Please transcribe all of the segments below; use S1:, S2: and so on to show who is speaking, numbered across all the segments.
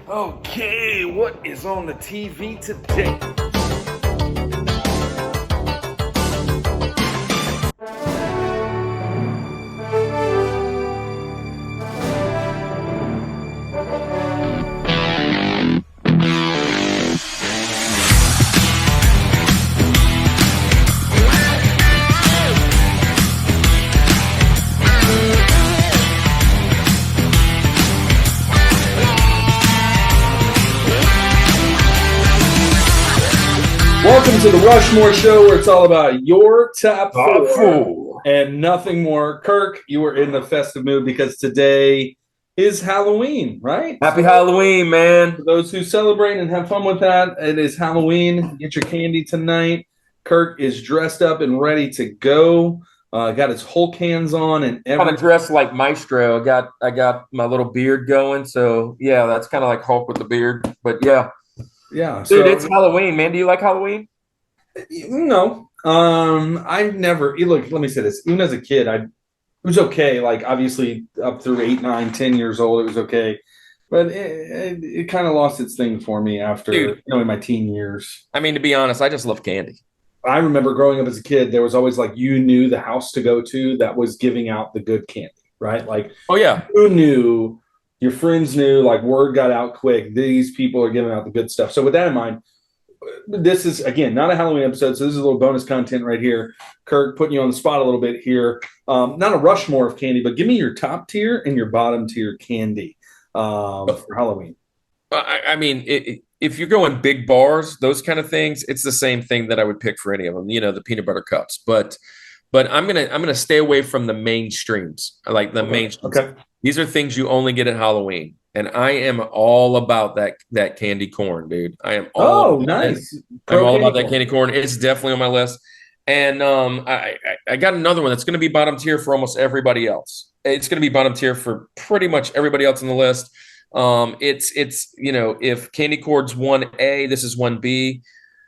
S1: Okay, what is on the TV today?
S2: Welcome to the Rushmore Show, where it's all about your top four and nothing more. Kirk, you were in the festive mood because today is Halloween, right?
S3: Happy Halloween, man.
S2: For those who celebrate and have fun with that, it is Halloween. Get your candy tonight. Kirk is dressed up and ready to go. Got his Hulk hands on and
S3: Kind of dressed like Maestro. I got my little beard going, so yeah, that's kind of like Hulk with the beard. But yeah.
S2: Yeah,
S3: dude, it's Halloween, man. Do you like Halloween?
S2: No, I've never. Look, let me say this. Even as a kid, it was okay. Like obviously, up through 8, 9, 10 years old, it was okay. But it kind of lost its thing for me after in my teen years.
S3: I mean, to be honest, I just love candy.
S2: I remember growing up as a kid, there was always like you knew the house to go to that was giving out the good candy, right? Like,
S3: oh yeah,
S2: who knew? Your friends knew, like word got out quick. These people are giving out the good stuff. So with that in mind, this is, again, not a Halloween episode. So this is a little bonus content right here. Kirk, putting you on the spot a little bit here. Not a Rushmore of candy, but give me your top tier and your bottom tier candy for Halloween.
S3: I mean, if you're going big bars, those kind of things, it's the same thing that I would pick for any of them. You know, the peanut butter cups. But I'm gonna stay away from the mainstreams, like the mainstreams. Okay. These are things you only get at Halloween, and I am all about that candy corn, dude. I am all
S2: nice.
S3: I'm all about that candy corn. It's definitely on my list, and I got another one that's going to be bottom tier for almost everybody else. It's going to be bottom tier for pretty much everybody else on the list. It's if candy corn's 1A, this is 1B.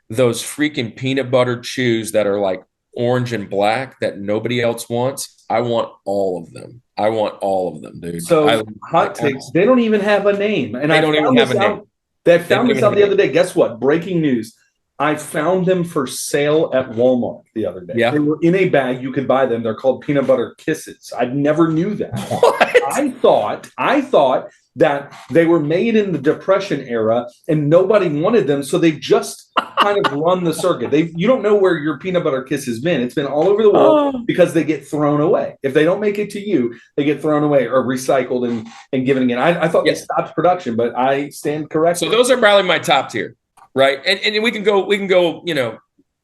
S3: Those freaking peanut butter chews that are like orange and black that nobody else wants. I want all of them. I want all of them, dude.
S2: So hot takes, they don't even have a name. And
S3: they don't even have a name.
S2: They found this out the other day. Guess what? Breaking news. I found them for sale at Walmart the other day.
S3: Yeah.
S2: They were in a bag. You could buy them. They're called peanut butter kisses. I never knew that.
S3: What?
S2: I thought that they were made in the Depression era and nobody wanted them. So they just kind of run the circuit. You don't know where your peanut butter kiss has been. It's been all over the world because they get thrown away. If they don't make it to you, they get thrown away or recycled and given again. I thought they stopped production, but I stand corrected.
S3: So those are probably my top tier, right? And we can go,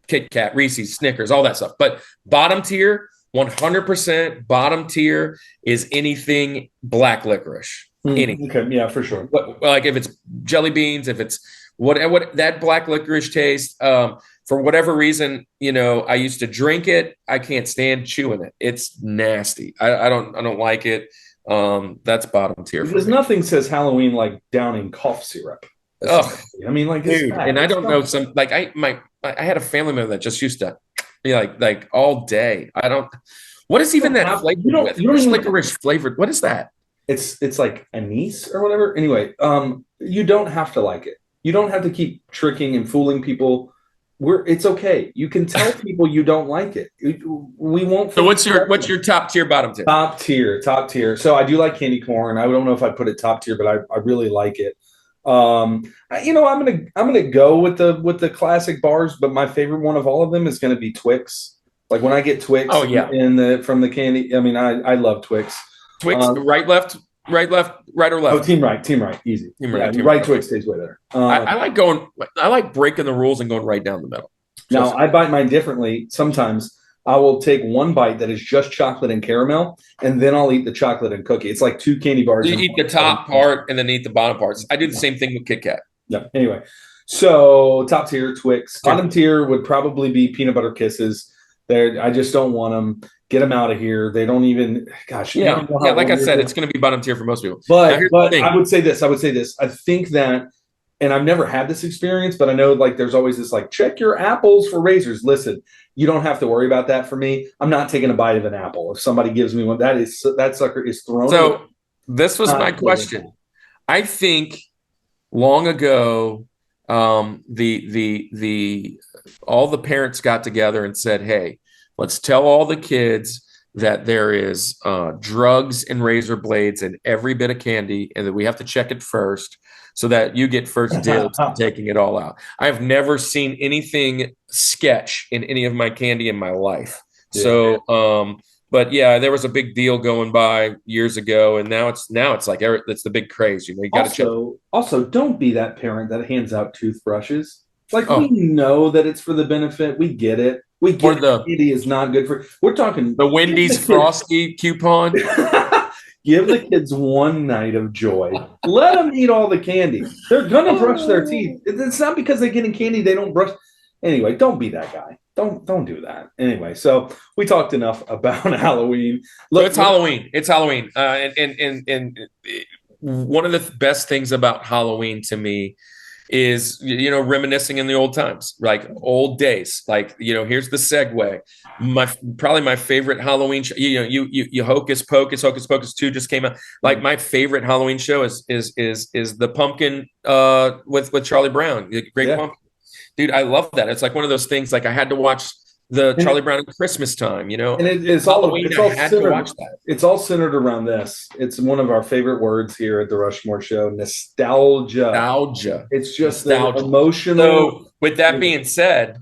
S3: Kit Kat, Reese's, Snickers, all that stuff. But bottom tier, 100% bottom tier is anything black licorice. Anything.
S2: Okay, yeah, for sure.
S3: Like if it's jelly beans, if it's what that black licorice taste, for whatever reason, I used to drink it. I can't stand chewing it. It's nasty. I don't like it. That's bottom tier.
S2: Because nothing says Halloween like downing cough syrup. I mean, like,
S3: dude, and I don't know I had a family member that just used to be like all day. What is even that flavor? What's licorice flavored? What is that?
S2: It's like anise or whatever. Anyway, you don't have to like it. You don't have to keep tricking and fooling people. It's okay. You can tell people you don't like it. We won't.
S3: So what's your top tier, bottom tier?
S2: Top tier. So I do like candy corn. I don't know if I put it top tier, but I really like it. I'm gonna go with the classic bars, but my favorite one of all of them is gonna be Twix. Like when I get Twix, from the candy. I mean, I love Twix.
S3: Twix, right, left, right or left?
S2: Oh, team right, easy. Team right. Twix stays way better.
S3: I like breaking the rules and going right down the middle.
S2: Now I bite mine differently. Sometimes I will take one bite that is just chocolate and caramel, and then I'll eat the chocolate and cookie. It's like two candy bars.
S3: You eat the top part and then eat the bottom parts. I do the same thing with Kit Kat.
S2: Yeah. Anyway, so top tier Twix. Bottom tier would probably be peanut butter kisses. I just don't want them. Get them out of here. They don't even. Gosh.
S3: Yeah. Like I said, it's going to be bottom tier for most people.
S2: But I would say this. I think that, and I've never had this experience, but I know like there's always this like check your apples for razors. Listen, you don't have to worry about that for me. I'm not taking a bite of an apple. If somebody gives me one, that sucker is thrown.
S3: So this was my question. I think long ago, the all the parents got together and said, "Hey, let's tell all the kids that there is drugs and razor blades in every bit of candy, and that we have to check it first, so that you get first dibs on taking it all out." I've never seen anything sketch in any of my candy in my life.
S2: Yeah.
S3: So, but yeah, there was a big deal going by years ago, and now it's like it's the big craze. You got to check.
S2: Also, don't be that parent that hands out toothbrushes. Like,
S3: Oh.
S2: we know that it's for the benefit. We get it. We get candy is not good for. We're talking
S3: the Wendy's Frosty coupon.
S2: Give the kids one night of joy. Let them eat all the candy. They're gonna brush their teeth. It's not because they're getting candy they don't brush. Anyway, don't be that guy. Don't do that. Anyway, so we talked enough about Halloween.
S3: Look, it's Halloween. It's Halloween. And one of the best things about Halloween to me is, reminiscing in the old times, like old days. Like, here's the segue. Probably my favorite Halloween show. You Hocus Pocus 2 just came out. Like, my favorite Halloween show is the Pumpkin with Charlie Brown, the Great Pumpkin. Dude, I love that. It's like one of those things. Like, I had to watch the Charlie Brown at Christmas time, And
S2: it's
S3: Halloween.
S2: All
S3: I had to watch that.
S2: It's all centered around this. It's one of our favorite words here at the Rushmore Show: nostalgia.
S3: Nostalgia.
S2: It's just the emotional.
S3: So, with that being said,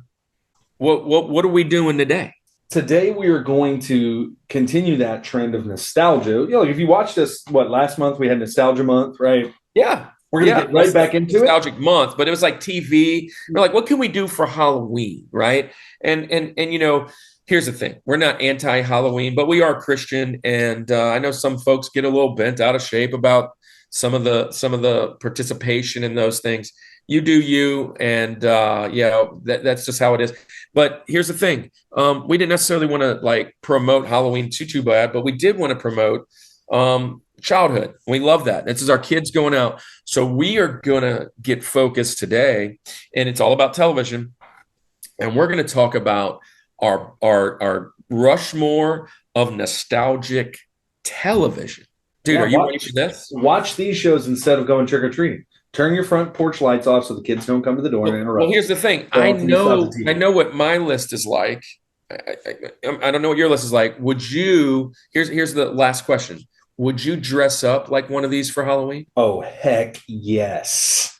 S3: what are we doing today?
S2: Today we are going to continue that trend of nostalgia. If you watched us, last month we had Nostalgia Month, right?
S3: Yeah.
S2: We're going to get right back into
S3: nostalgic month, but it was like TV. We're like, what can we do for Halloween, right? And here's the thing: we're not anti-Halloween, but we are Christian, and I know some folks get a little bent out of shape about some of the participation in those things. You do you, and that's just how it is. But here's the thing: we didn't necessarily want to promote Halloween too bad, but we did want to promote childhood. We love that. This is our kids going out. So we are going to get focused today, and it's all about television. And we're going to talk about our Rushmore of nostalgic television. Dude, are you ready for this?
S2: Watch these shows instead of going trick-or-treating. Turn your front porch lights off so the kids don't come to the door and interrupt.
S3: Well, here's the thing. I know what my list is like. I don't know what your list is like. Here's the last question. Would you dress up like one of these for Halloween?
S2: Oh, heck yes.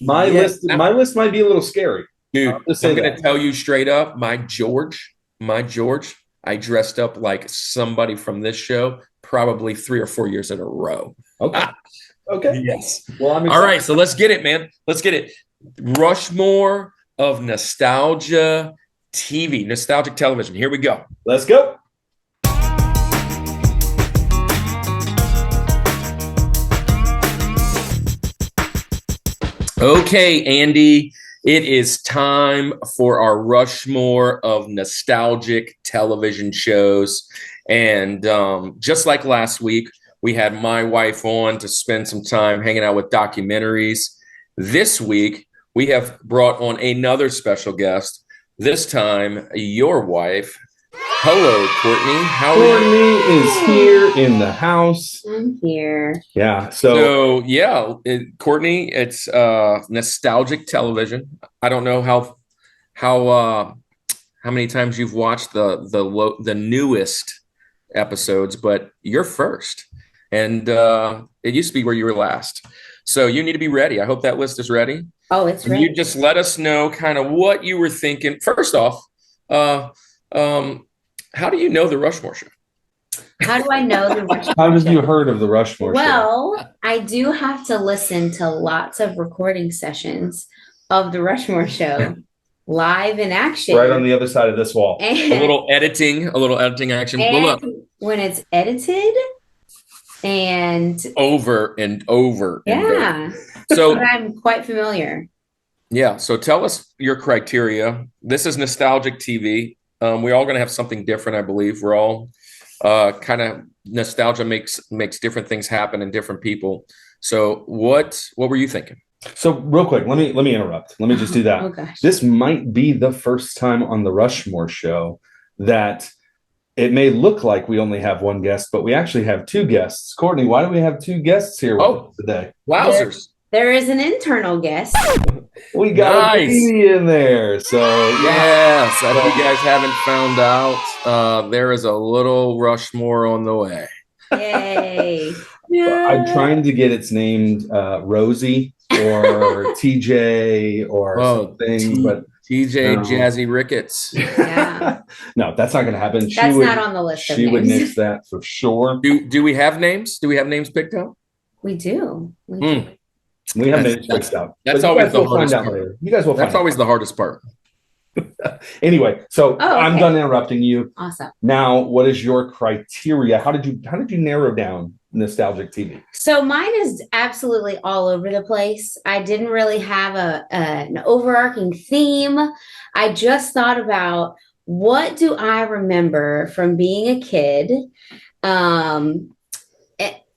S3: My
S2: list might be a little scary.
S3: Dude, I'm going to tell you straight up, my George, I dressed up like somebody from this show probably 3 or 4 years in a row.
S2: Okay. Okay.
S3: Yes.
S2: Well, I'm excited.
S3: All right, so let's get it, man. Let's get it. Rushmore of nostalgia TV, nostalgic television. Here we go.
S2: Let's go.
S3: Okay, Andy, it is time for our Rushmore of nostalgic television shows. And just like last week, we had my wife on to spend some time hanging out with documentaries. This week, we have brought on another special guest, this time your wife. Hello, Courtney.
S2: Courtney is here in the house.
S4: I'm here.
S2: Yeah.
S3: Courtney, it's nostalgic television. I don't know how many times you've watched the newest episodes, but you're first, and it used to be where you were last. So you need to be ready. I hope that list is ready.
S4: Oh, it's ready.
S3: You just let us know kind of what you were thinking. First off, how do you know the Rushmore Show?
S4: How do I know the Rushmore
S2: How have
S4: Show?
S2: you heard of the Rushmore Show?
S4: Well, I do have to listen to lots of recording sessions of the Rushmore Show live in action.
S2: Right on the other side of this wall.
S4: And,
S3: A little editing action.
S4: and
S3: Well, look.
S4: when it's edited and
S3: Over and over. And
S4: yeah.
S3: So
S4: But I'm quite familiar.
S3: yeah. So tell us your criteria. This is nostalgic TV. We're all going to have something different, I believe. We're all kind of nostalgia makes different things happen in different people. So what were you thinking?
S2: So real quick, let me interrupt. Let me just do that.
S4: Oh gosh.
S2: This might be the first time on the Rushmore Show that it may look like we only have one guest, but we actually have two guests. Courtney, why do we have two guests here with us today?
S3: Wowzers.
S4: there is an internal guest.
S2: We got a baby in there. So
S3: yes, if you guys haven't found out, there is a little Rushmore on the way.
S4: Yay.
S2: I'm trying to get its named Rosie or TJ or something, but
S3: TJ Jazzy Ricketts.
S4: Yeah.
S2: No, that's not going to happen.
S4: That's not on the list.
S2: She would nix that for sure.
S3: Do we have names? Do we have names picked out?
S4: We do.
S2: We have names picked out.
S3: That's always the hardest part.
S2: You guys will find out.
S3: That's always the hardest part.
S2: Anyway, so I'm done interrupting you.
S4: Awesome.
S2: Now, what is your criteria? How did you narrow down nostalgic TV?
S4: So mine is absolutely all over the place. I didn't really have an overarching theme. I just thought about, what do I remember from being a kid?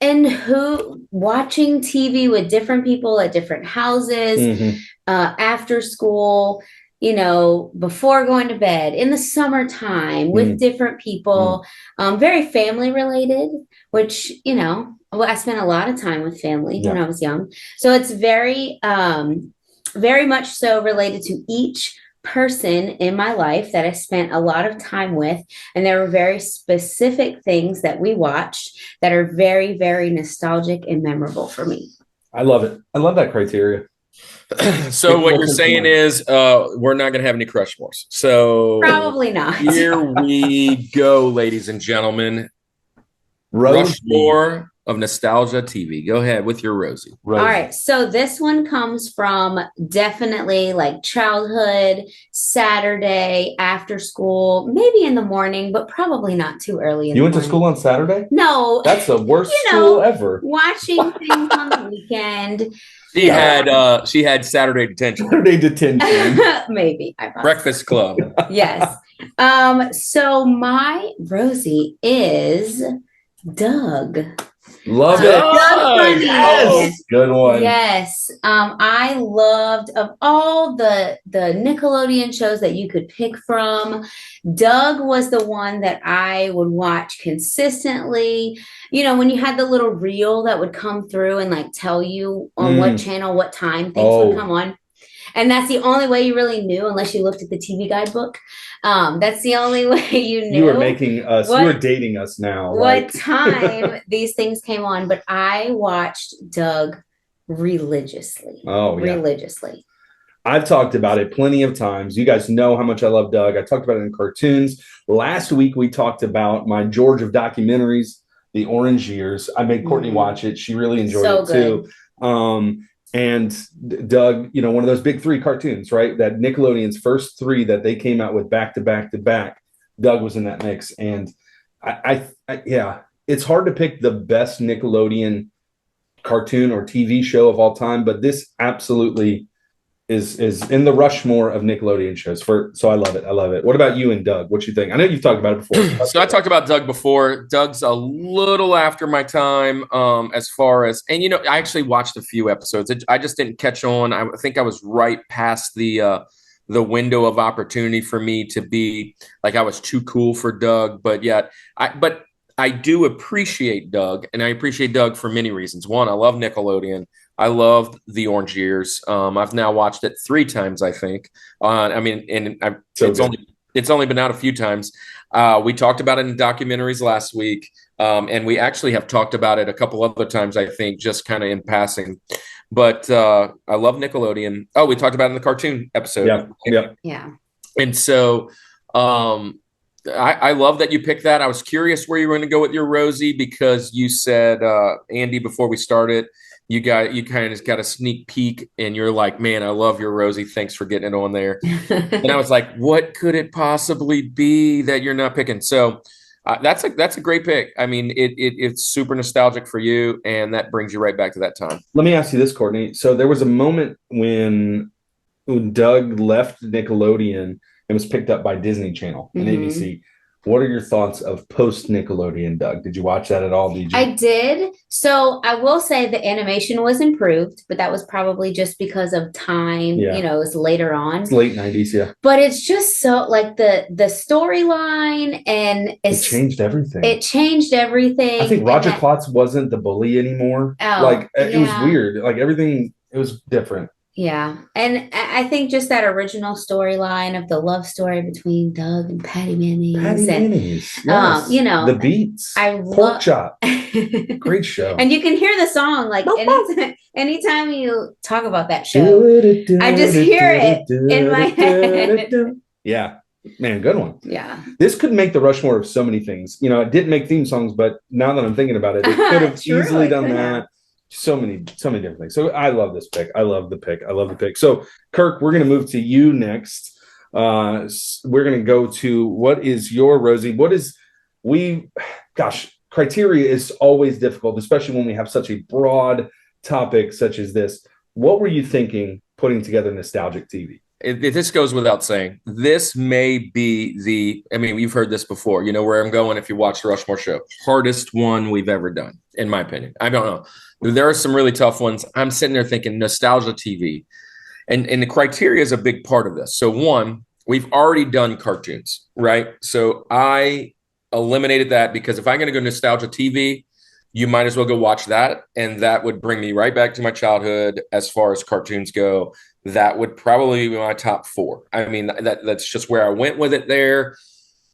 S4: And who watching TV with different people at different houses, after school, before going to bed, in the summertime with different people, very family related, which, I spent a lot of time with family when I was young. So it's very, very much so related to each person in my life that I spent a lot of time with. And there were very specific things that we watched that are very, very nostalgic and memorable for me.
S2: I love it. I love that criteria.
S3: So what you're saying is we're not going to have any Crushmores. So
S4: probably not.
S3: Here we go, ladies and gentlemen. Rushmore of nostalgia TV. Go ahead with your Rosie.
S4: All right. So this one comes from definitely like childhood, Saturday, after school, maybe in the morning, but probably not too early in the morning.
S2: You went to school on Saturday?
S4: No.
S2: That's the worst school ever.
S4: Watching things on the weekend.
S3: She had Saturday detention.
S2: Saturday detention.
S4: Maybe.
S3: Breakfast Club.
S4: Yes. So my Rosie is Doug.
S2: Love it.
S4: Doug.
S2: Yes. Good one.
S4: Yes. I loved, of all the Nickelodeon shows that you could pick from, Doug was the one that I would watch consistently. When you had the little reel that would come through and like tell you on what channel, what time things would come on. And that's the only way you really knew, unless you looked at the TV guidebook. That's the only way you knew.
S2: You were making us, you were dating us now.
S4: What time these things came on. But I watched Doug religiously.
S2: Oh, yeah.
S4: Religiously.
S2: I've talked about it plenty of times. You guys know how much I love Doug. I talked about it in cartoons. Last week, we talked about my George of documentaries, The Orange Years. I made Courtney watch it. She really enjoyed it too. And Doug, one of those big three cartoons, right? That Nickelodeon's first three that they came out with back to back to back. Doug was in that mix. And I it's hard to pick the best Nickelodeon cartoon or TV show of all time, but this absolutely is in the Rushmore of Nickelodeon shows. So I love it. I love it. What about you and Doug? What you think? I know you've talked about it before.
S3: So I talked about Doug before. Doug's a little after my time, as far as, and I actually watched a few episodes. I just didn't catch on. I think I was right past the window of opportunity for me to be like, I was too cool for Doug, but yet I do appreciate Doug, and I appreciate Doug for many reasons. One, I love Nickelodeon. I loved The Orange Years. I've now watched it 3 times, I think. It's only been out a few times. We talked about it in documentaries last week, and we actually have talked about it a couple other times, I think, just kind of in passing. But I love Nickelodeon. Oh, we talked about it in the cartoon episode.
S4: Yeah.
S3: And so I love that you picked that. I was curious where you were going to go with your Rosie, because you said, Andy, before we started, you kind of got a sneak peek and you're like, man, I love your Rosie. Thanks for getting it on there. And I was like, what could it possibly be that you're not picking? So that's a great pick. I mean, it's super nostalgic for you, and that brings you right back to that time.
S2: Let me ask you this, Courtney. So there was a moment when Doug left Nickelodeon and was picked up by Disney Channel and ABC. What are your thoughts of post Nickelodeon, Doug? Did you watch that at all?
S4: I did. So I will say the animation was improved, but that was probably just because of time.
S2: Yeah.
S4: It was later on.
S2: It's late 90s, yeah.
S4: But it's just so like the storyline, and
S2: it changed everything.
S4: It changed everything.
S2: I think Roger Klotz wasn't the bully anymore. It was weird. Like everything It was different.
S4: Yeah. And I think just that original storyline of the love story between Doug and Patty Mayonnaise.
S2: Patty
S4: and,
S2: Mayonnaise, yes.
S4: you know,
S2: the Beats,
S4: I
S2: Pork Chop. Great show.
S4: And you can hear the song like anytime you talk about that show, I just hear it in my head.
S2: Yeah. Man, good one.
S4: Yeah.
S2: This could make the Rushmore of so many things. You know, it didn't make theme songs, but now that I'm thinking about it, it could have easily done that. So many different things. So I love this pick. I love the pick. So Kirk, we're going to move to you next. We're going to go to, what is your, Rosie? Criteria is always difficult, especially when we have such a broad topic such as this. What were you thinking putting together nostalgic TV?
S3: This goes without saying. This may be you've heard this before. You know where I'm going if you watch the Rushmore Show. Hardest one we've ever done, in my opinion. I don't know. There are some really tough ones. I'm sitting there thinking nostalgia TV. And the criteria is a big part of this. So one, we've already done cartoons, right? So I eliminated that because if I'm going to go nostalgia TV, you might as well go watch that. And that would bring me right back to my childhood as far as cartoons go. That would probably be my top 4. I mean, that's just where I went with it there.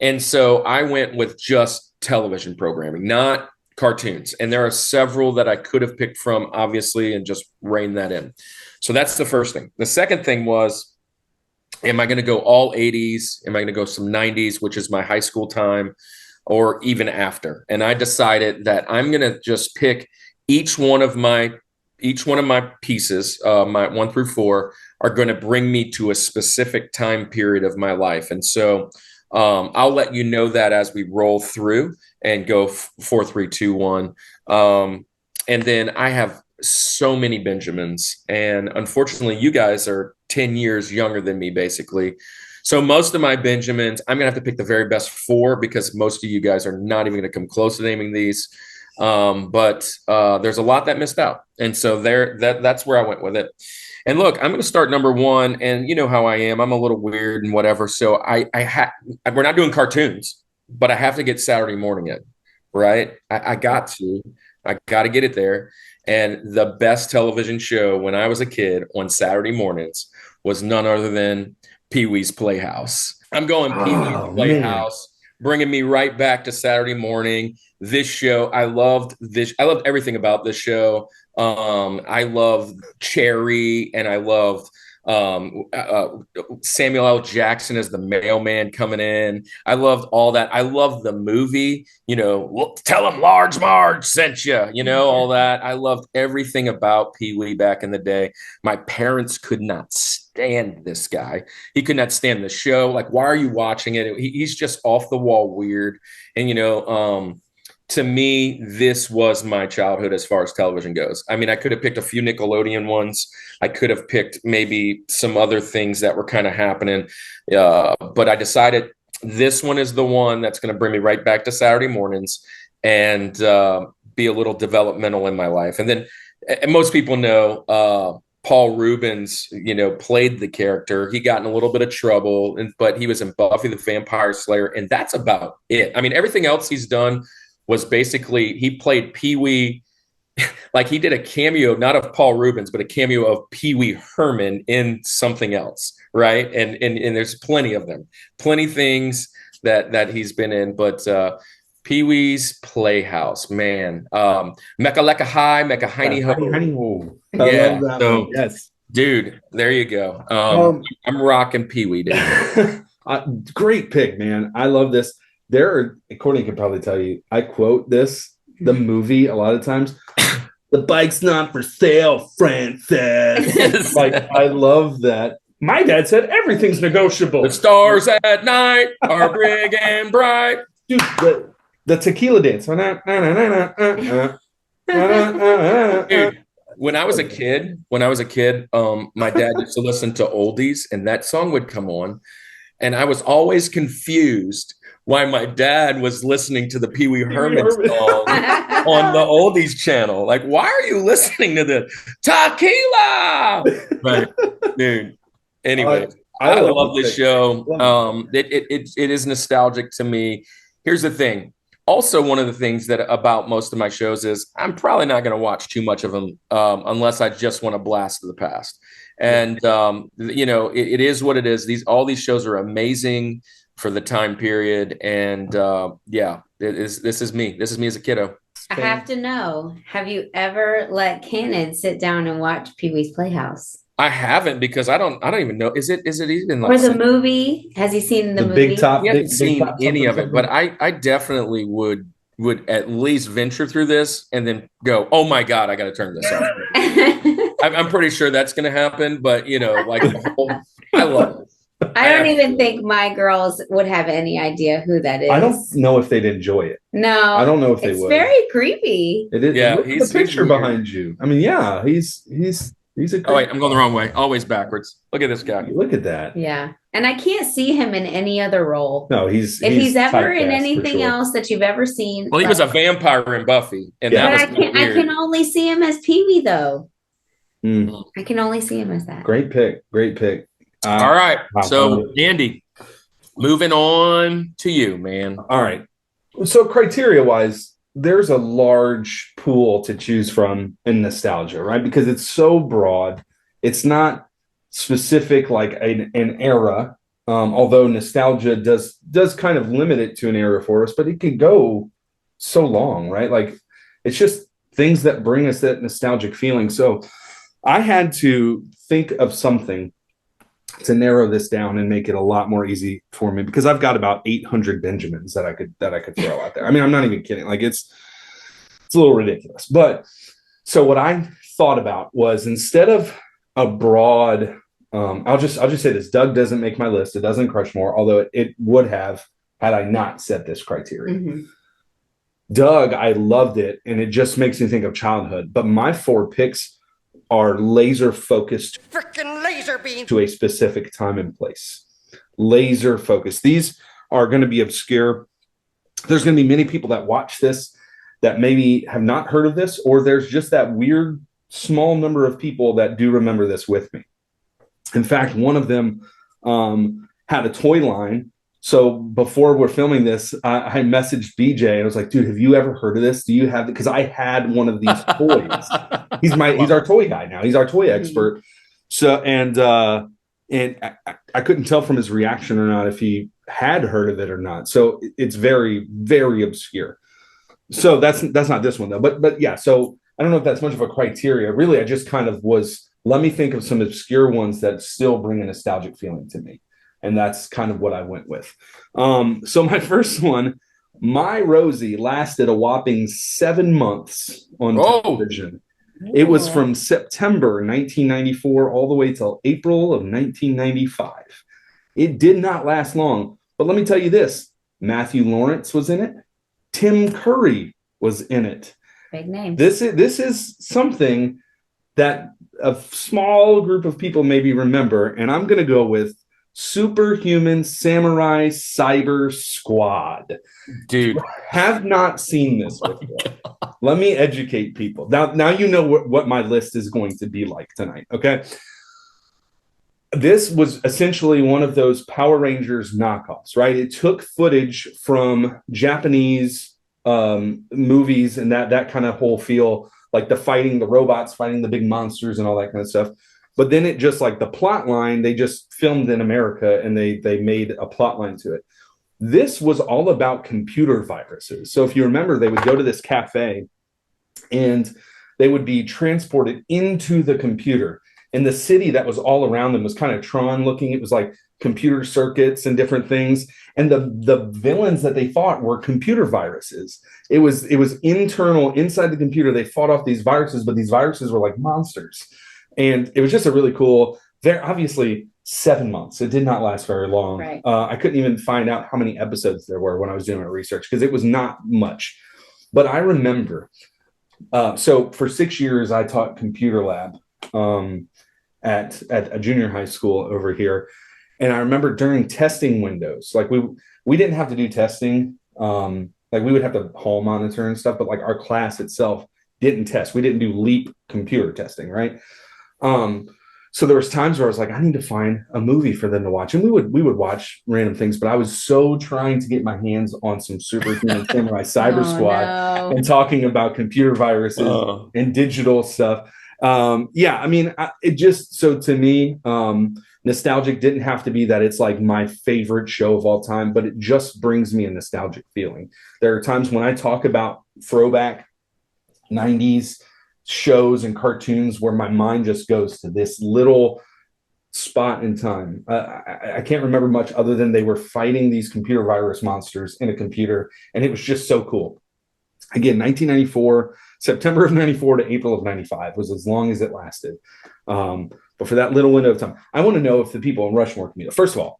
S3: And so I went with just television programming, not cartoons. And there are several that I could have picked from, obviously, and just rein that in. So that's the first thing. The second thing was, am I going to go all 80s? Am I going to go some 90s, which is my high school time, or even after? And I decided that I'm going to just pick each one of my pieces, my 1 through 4, are going to bring me to a specific time period of my life. And so I'll let you know that as we roll through and go 4, 3, 2, 1. And then I have so many Benjamins. And unfortunately, you guys are 10 years younger than me, basically. So most of my Benjamins, I'm going to have to pick the very best 4 because most of you guys are not even going to come close to naming these. But there's a lot that missed out. And so that's where I went with it. And look, I'm going to start number 1, and you know how I am. I'm a little weird and whatever. So we're not doing cartoons, but I have to get Saturday morning in, right? I got to get it there. And the best television show when I was a kid on Saturday mornings was none other than Pee-wee's Playhouse. I'm going Pee-wee's Playhouse, bringing me right back to Saturday morning. This show, I loved everything about this show. I loved Cherry, and I loved Samuel L. Jackson as the mailman coming in. I loved all that. I loved the movie, tell him Large Marge sent you, all that. I loved everything about Pee-wee back in the day. My parents could not stand this guy. He could not stand the show. Like, why are you watching it? He's just off the wall weird. And, to me, this was my childhood as far as television goes. I mean, I could have picked a few Nickelodeon ones. I could have picked maybe some other things that were kind of happening. But I decided this one is the one that's going to bring me right back to Saturday mornings and be a little developmental in my life. And then most people know Paul Rubens, played the character. He got in a little bit of trouble, but he was in Buffy the Vampire Slayer. And that's about it. I mean, everything else he's done was basically, he played Pee-wee, like he did a cameo, not of Paul Rubens, but a cameo of Pee-wee Herman in something else, right? And there's plenty of them, plenty things that he's been in, but Pee-wee's Playhouse, man. Mecca High, Mecca Hiney Ho. Yeah, love that so, yes. Dude, there you go. I'm rocking Pee-wee, dude.
S2: Great pick, man. I love this. Courtney could probably tell you, I quote the movie a lot of times. The bike's not for sale, Francis. Like, I love that. My dad said everything's negotiable.
S3: The stars at night are big and bright.
S2: Dude, the tequila dance. Dude,
S3: when I was a kid, my dad used to listen to oldies, and that song would come on, and I was always confused why my dad was listening to the Pee-wee Herman song on the oldies channel. Like, why are you listening to the tequila? Right, dude. Anyway, I love this show. It is nostalgic to me. Here's the thing. Also, one of the things that about most of my shows is I'm probably not going to watch too much of them unless I just want to blast to the past. And it is what it is. All these shows are amazing for the time period. And this is me. This is me as a kiddo.
S4: I have to know, have you ever let Cannon sit down and watch Pee-wee's Playhouse?
S3: I haven't, because I don't even know. Is it even like
S4: or the movie? Has he seen the movie?
S2: Big Top?
S3: I haven't
S2: Big
S3: seen
S2: Top
S3: any of it,
S2: something.
S3: but I definitely would at least venture through this and then go, oh my God, I got to turn this off. I'm pretty sure that's going to happen, but I love it.
S4: I don't even think my girls would have any idea who that is.
S2: I don't know if they'd enjoy it.
S4: No,
S2: I don't know if they
S4: it's
S2: would.
S4: very creepy.
S2: It is.
S3: Yeah,
S2: Look at the picture behind you. I mean, yeah, he's a.
S3: Oh wait, I'm going the wrong way. Always backwards. Look at this guy.
S2: Look at that.
S4: Yeah, and I can't see him in any other role.
S2: No,
S4: if he's ever in
S2: typecast,
S4: anything else that you've ever seen.
S3: Well, he was a vampire in Buffy, and
S2: Yeah.
S3: that
S4: But
S3: was
S4: I can only see him as Pee-wee though.
S2: Mm.
S4: I can only see him as that.
S2: Great pick.
S3: All right.
S2: Wow.
S3: So, Andy, moving on to you, man.
S2: All right. So criteria wise, there's a large pool to choose from in nostalgia, right? Because it's so broad. It's not specific like an era, although nostalgia does kind of limit it to an era for us, but it can go so long, right? Like it's just things that bring us that nostalgic feeling. So I had to think of something to narrow this down and make it a lot more easy for me, because I've got about 800 Benjamins that I could throw out there. I mean, I'm not even kidding. Like it's a little ridiculous. But so what I thought about was, instead of a broad, I'll just say this: Doug doesn't make my list. It doesn't crush more, although it would have had I not set this criteria.
S4: Mm-hmm.
S2: Doug, I loved it, and it just makes me think of childhood. But my 4 picks are laser focused,
S1: Freaking laser beam
S2: to a specific time and place. Laser focused. These are going to be obscure. There's going to be many people that watch this that maybe have not heard of this, or there's just that weird small number of people that do remember this with me. In fact, one of them had a toy line. So before we're filming this, I messaged BJ and I was like, dude, have you ever heard of this? Do you have it? Because I had one of these toys. He's our toy guy now. He's our toy expert. So, and I couldn't tell from his reaction or not if he had heard of it or not. So it's very, very obscure. So that's not this one though. But yeah, so I don't know if that's much of a criteria. Really, I just kind of let me think of some obscure ones that still bring a nostalgic feeling to me. And that's kind of what I went with. So my first one, My Rosie, lasted a whopping 7 months on television. It was from September 1994 all the way till April of 1995. It did not last long. But let me tell you this: Matthew Lawrence was in it. Tim Curry was in it.
S4: Big names.
S2: This is something that a small group of people maybe remember, and I'm going to go with Superhuman Samurai Cyber Squad.
S3: Dude,
S2: have not seen this before. Let me educate people. Now you know what my list is going to be like tonight, okay? This was essentially one of those Power Rangers knockoffs, right? It took footage from Japanese movies and that kind of whole feel, like the robots fighting the big monsters and all that kind of stuff. But then it just, like the plot line, they just filmed in America and they made a plot line to it. This was all about computer viruses. So if you remember, they would go to this cafe and they would be transported into the computer. And the city that was all around them was kind of Tron looking. It was like computer circuits and different things. And the villains that they fought were computer viruses. It was internal inside the computer. They fought off these viruses, but these viruses were like monsters. And it was just a really cool, very obviously 7 months. It did not last very long.
S4: Right.
S2: I couldn't even find out how many episodes there were when I was doing my research, because it was not much. But I remember, so for 6 years, I taught computer lab at a junior high school over here. And I remember during testing windows, like we didn't have to do testing. Like we would have to hall monitor and stuff, but like our class itself didn't test. We didn't do LEAP computer testing, right? So there was times where I was like, I need to find a movie for them to watch, and we would watch random things. But I was so trying to get my hands on some Superhuman Samurai Cyber Squad and talking about computer viruses and digital stuff. I mean, it just, so to me, nostalgic didn't have to be that it's like my favorite show of all time, but it just brings me a nostalgic feeling. There are times when I talk about throwback 90s shows and cartoons where my mind just goes to this little spot in time. I can't remember much other than they were fighting these computer virus monsters in a computer, and it was just so cool. Again, 1994, September of 94 to April of 95 was as long as it lasted. But for that little window of time, I want to know if the people in Rushmore community, first of all,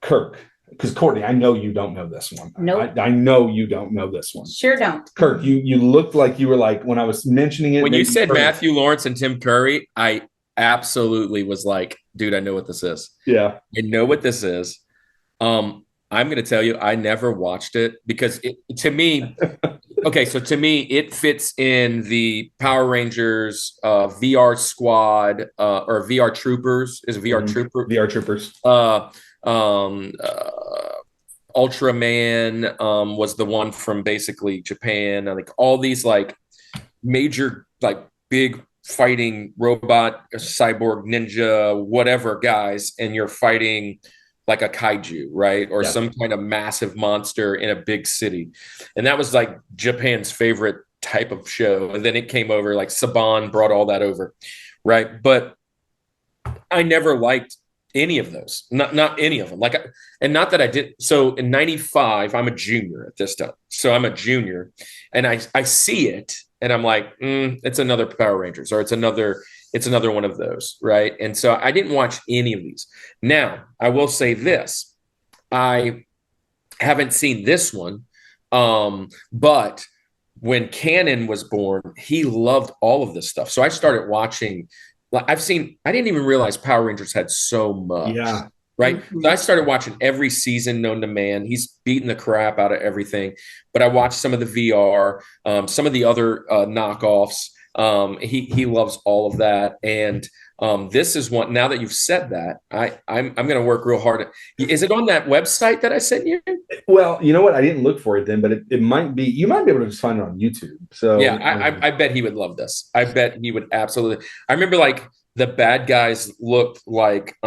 S2: Kirk, because Courtney, I know you don't know this one.
S4: Nope.
S2: I know you don't know this one.
S4: Sure don't.
S2: Kirk, you looked like you were like, when I was mentioning it.
S3: When you said Matthew Lawrence and Tim Curry, I absolutely was like, dude, I know what this is.
S2: Yeah.
S3: I know what this is. I'm going to tell you, I never watched it because to me, it fits in the Power Rangers, VR Squad, or VR Troopers. Is it VR Trooper?
S2: VR Troopers.
S3: Ultraman was the one from basically Japan. Like all these like major like big fighting robot, cyborg, ninja, whatever guys, and you're fighting like a kaiju, right? Or some kind of massive monster in a big city. And that was like Japan's favorite type of show. And then it came over, like Saban brought all that over, right? But I never liked any of those, not any of them. And not that I did. So in 95, I'm a junior at this time. So I'm a junior and I see it and I'm like, it's another Power Rangers, or it's another one of those. Right. And so I didn't watch any of these. Now I will say this, I haven't seen this one. But when Cannon was born, he loved all of this stuff. So I started watching. I didn't even realize Power Rangers had so much. Yeah. Right. Mm-hmm. So I started watching every season known to man. He's beating the crap out of everything. But I watched some of the VR, some of the other knockoffs. He loves all of that. And this is one, now that you've said that, I'm going to work real hard. Is it on that website that I sent you?
S2: Well, you know what? I didn't look for it then, but it might be, you might be able to just find it on YouTube. So
S3: yeah, I bet he would love this. I bet he would absolutely. I remember like the bad guys looked like,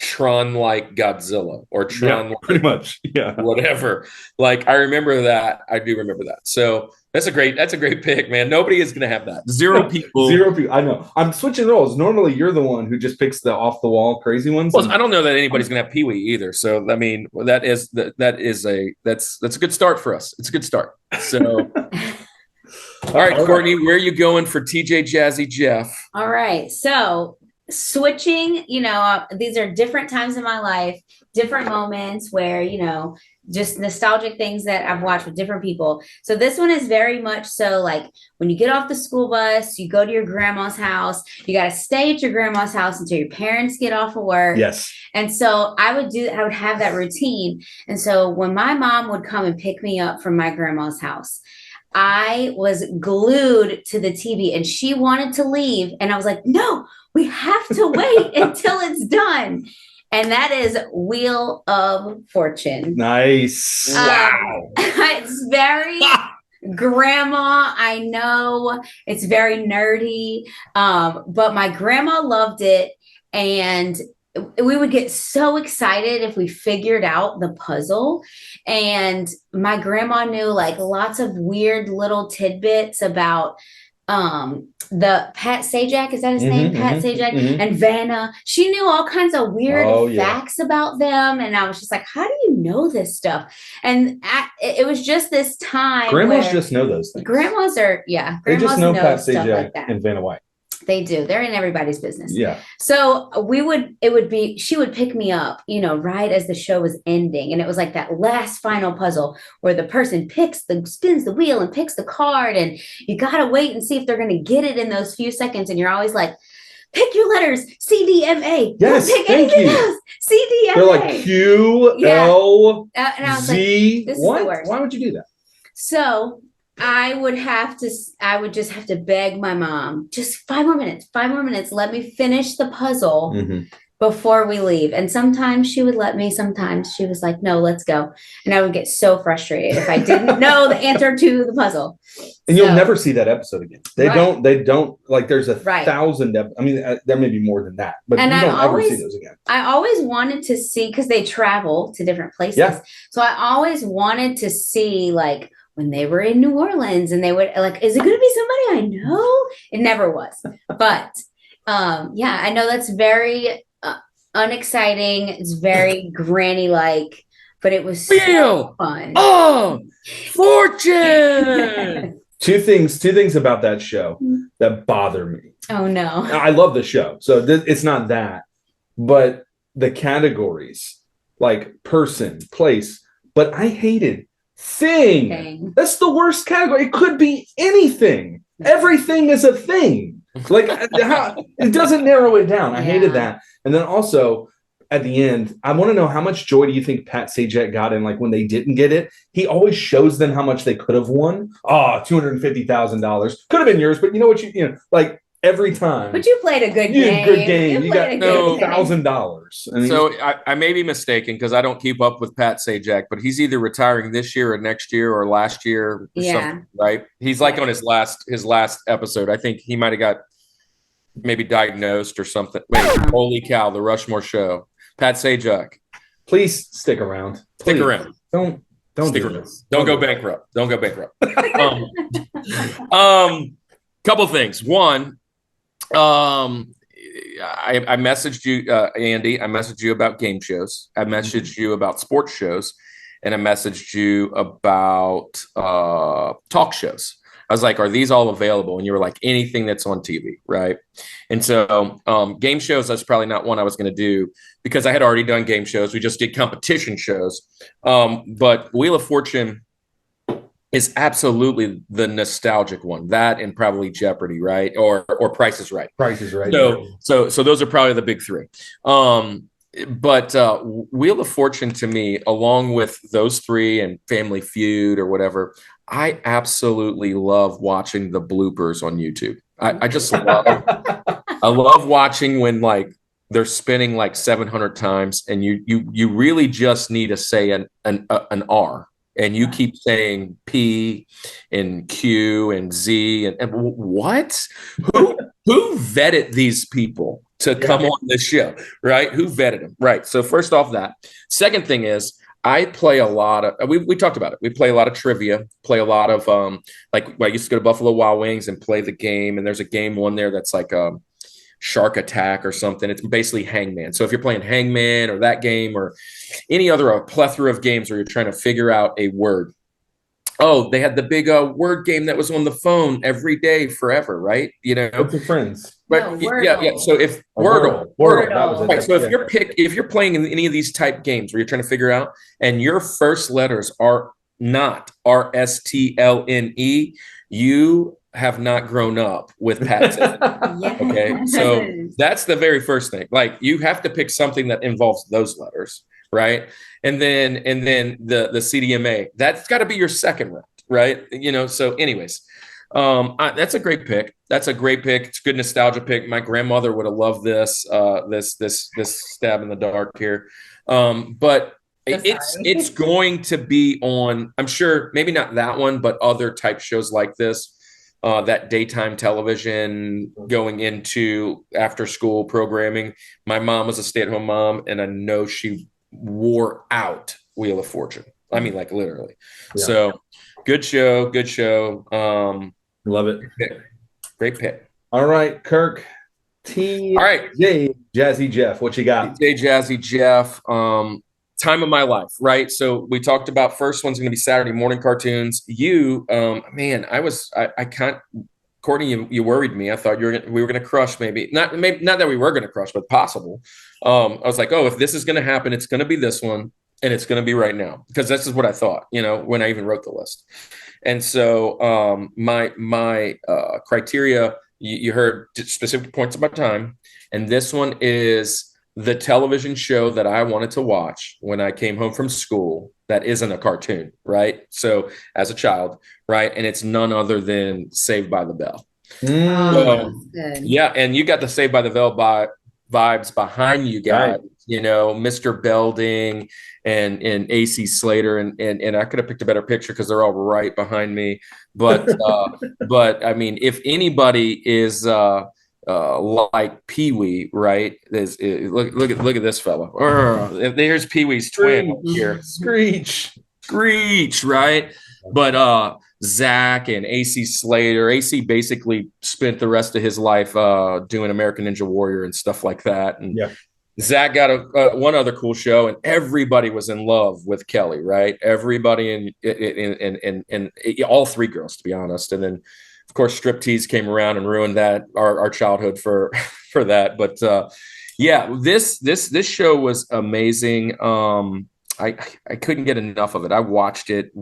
S3: Tron like Godzilla or Tron
S2: pretty much. Yeah.
S3: Whatever. Like I remember that. I do remember that. So that's a great pick, man. Nobody is going to have that. Zero people.
S2: I know. I'm switching roles. Normally you're the one who just picks the off the wall crazy ones.
S3: Well, I don't know that anybody's going to have Pee-wee either. So, I mean, that's a good start for us. It's a good start. So, all right, Courtney, where are you going for TJ Jazzy Jeff?
S4: All right. So switching, these are different times in my life, different moments where, just nostalgic things that I've watched with different people. So this one is very much so like when you get off the school bus, you go to your grandma's house, you got to stay at your grandma's house until your parents get off of work.
S2: Yes.
S4: And so I would have that routine. And so when my mom would come and pick me up from my grandma's house, I was glued to the TV and she wanted to leave. And I was like, no, we have to wait until it's done. And that is Wheel of Fortune.
S2: Nice.
S3: Wow.
S4: It's very grandma. I know it's very nerdy. But my grandma loved it. And we would get so excited if we figured out the puzzle. And my grandma knew like lots of weird little tidbits about the Pat Sajak, is that his name? Pat Sajak and Vanna. She knew all kinds of weird facts about them. And I was just like, how do you know this stuff? And it was just this time.
S2: Grandmas just know those things.
S4: Grandmas are,
S2: they just know Pat Sajak and Vanna White.
S4: They do. They're in everybody's business.
S2: Yeah.
S4: So she would pick me up, right as the show was ending. And it was like that last final puzzle where the person spins the wheel and picks the card. And you got to wait and see if they're going to get it in those few seconds. And you're always like, pick your letters, CDMA.
S2: Yes,
S4: don't pick
S2: thank
S4: anything
S2: you.
S4: else. CDMA.
S2: They're like Q, L,
S4: and I was
S2: Z.
S4: like, this
S2: what?
S4: is the worst.
S2: Why would you do that?
S4: So I would just have to beg my mom, just 5 more minutes. Let me finish the puzzle before we leave. And sometimes she would let me, sometimes she was like, no, let's go. And I would get so frustrated if I didn't know the answer to the puzzle.
S2: And you'll never see that episode again. They don't like, there's a
S4: Right.
S2: thousand, I mean, there may be more than that, but
S4: And
S2: you
S4: I
S2: don't ever
S4: always-
S2: see those again.
S4: I always wanted to see, because they travel to different places.
S2: Yeah.
S4: So I always wanted to see, like, when they were in New Orleans and they would, like, is it going to be somebody I know? It never was. But yeah, I know that's very unexciting. It's very granny-like, but it was so fun.
S3: Oh, fortune.
S2: Two things about that show that bother me.
S4: Oh, no.
S2: I love the show, so it's not that, but the categories, like person, place, but I hated thing. That's the worst category. It could be anything. Everything is a thing. Like, it doesn't narrow it down. I hated that. And then also at the end, I want to know, how much joy do you think Pat Sajak got in, like, when they didn't get it? He always shows them how much they could have won. Oh, $250,000 could have been yours, but you know what, you know, like, every time.
S4: But you played a good
S2: You
S4: game.
S2: did a good game. You got
S4: played a good game.
S2: $1,000. I mean,
S3: So I may be mistaken because I don't keep up with Pat Sajak, but he's either retiring this year or next year or last year or something, right? He's like on his last episode. I think he might have got maybe diagnosed or something. Wait, holy cow, the Rushmore Show. Pat Sajak.
S2: please stick around.
S3: Stick around.
S2: Don't
S3: Stick
S2: do
S3: around.
S2: this.
S3: Don't go bankrupt. Don't go bankrupt. Couple things. One, I messaged you, Andy. I messaged you about game shows. I messaged you about sports shows, and I messaged you about talk shows. I was like, are these all available? And you were like, anything that's on TV, right? And so game shows, that's probably not one I was going to do because I had already done game shows. We just did competition shows. But Wheel of Fortune is absolutely the nostalgic one. That and probably Jeopardy, right? Or Price is Right.
S2: Price is Right.
S3: So those are probably the big three. But Wheel of Fortune to me, along with those three and Family Feud or whatever, I absolutely love watching the bloopers on YouTube. I just love I love watching when, like, they're spinning like 700 times and you really just need to say an R. And you keep saying P and Q and Z and what? Who vetted these people to come on this show, right? Who vetted them, right? So first off, that. Second thing is, I play a lot of. We talked about it. We play a lot of trivia. Play a lot of like I used to go to Buffalo Wild Wings and play the game. And there's a game on there that's like Shark Attack or something. It's basically Hangman. So if you're playing Hangman or that game or any other a plethora of games where you're trying to figure out a word. Oh, they had the big word game that was on the phone every day forever, right? You know,
S2: With your friends.
S3: But
S4: No,
S3: yeah. So if Wordle.
S2: That was it.
S3: Right. So if you're playing in any of these type games where you're trying to figure out, and your first letters are not RSTLNE, you have not grown up with Pat.
S4: Yes.
S3: Okay, so that's the very first thing. Like, you have to pick something that involves those letters, right? And then the CDMA, that's got to be your second round, right? You know. So, anyways, that's a great pick. That's a great pick. It's a good nostalgia pick. My grandmother would have loved this. This stab in the dark here, but. It's going to be on, I'm sure, maybe not that one, but other type shows like this, that daytime television going into after school programming. My mom was a stay-at-home mom, and I know she wore out Wheel of Fortune. I mean, like, literally. Yeah. So good show.
S2: Love it.
S3: Great pick.
S2: All right, Kirk.
S3: All right.
S2: Jazzy Jeff, what you got?
S3: Jazzy Jeff. Time of my life, right? So we talked about first one's going to be Saturday morning cartoons. You, man, I can't. Courtney, you worried me. I thought we were going to crush. Maybe not that we were going to crush, but possible. I was like, oh, if this is going to happen, it's going to be this one, and it's going to be right now, because this is what I thought. You know, when I even wrote the list. And so my criteria, you heard specific points about time, and this one is the television show that I wanted to watch when I came home from school that isn't a cartoon, right? So as a child, right? And it's none other than Saved by the Bell.
S4: Oh,
S3: So,
S4: that's good.
S3: yeah, and you got the Saved by the Bell vibes behind you guys, Mr. Belding and AC Slater, and I could have picked a better picture because they're all right behind me. But but I mean, if anybody is like Pee Wee, right? Look at this fella. There's Pee Wee's twin here, Screech, right? But Zach and AC Slater, AC basically spent the rest of his life doing American Ninja Warrior and stuff like that. And Zach got one other cool show, and everybody was in love with Kelly, right? Everybody in all three girls, to be honest. And then, of course, striptease came around and ruined our childhood for that. But yeah, this show was amazing. I couldn't get enough of it. I watched it.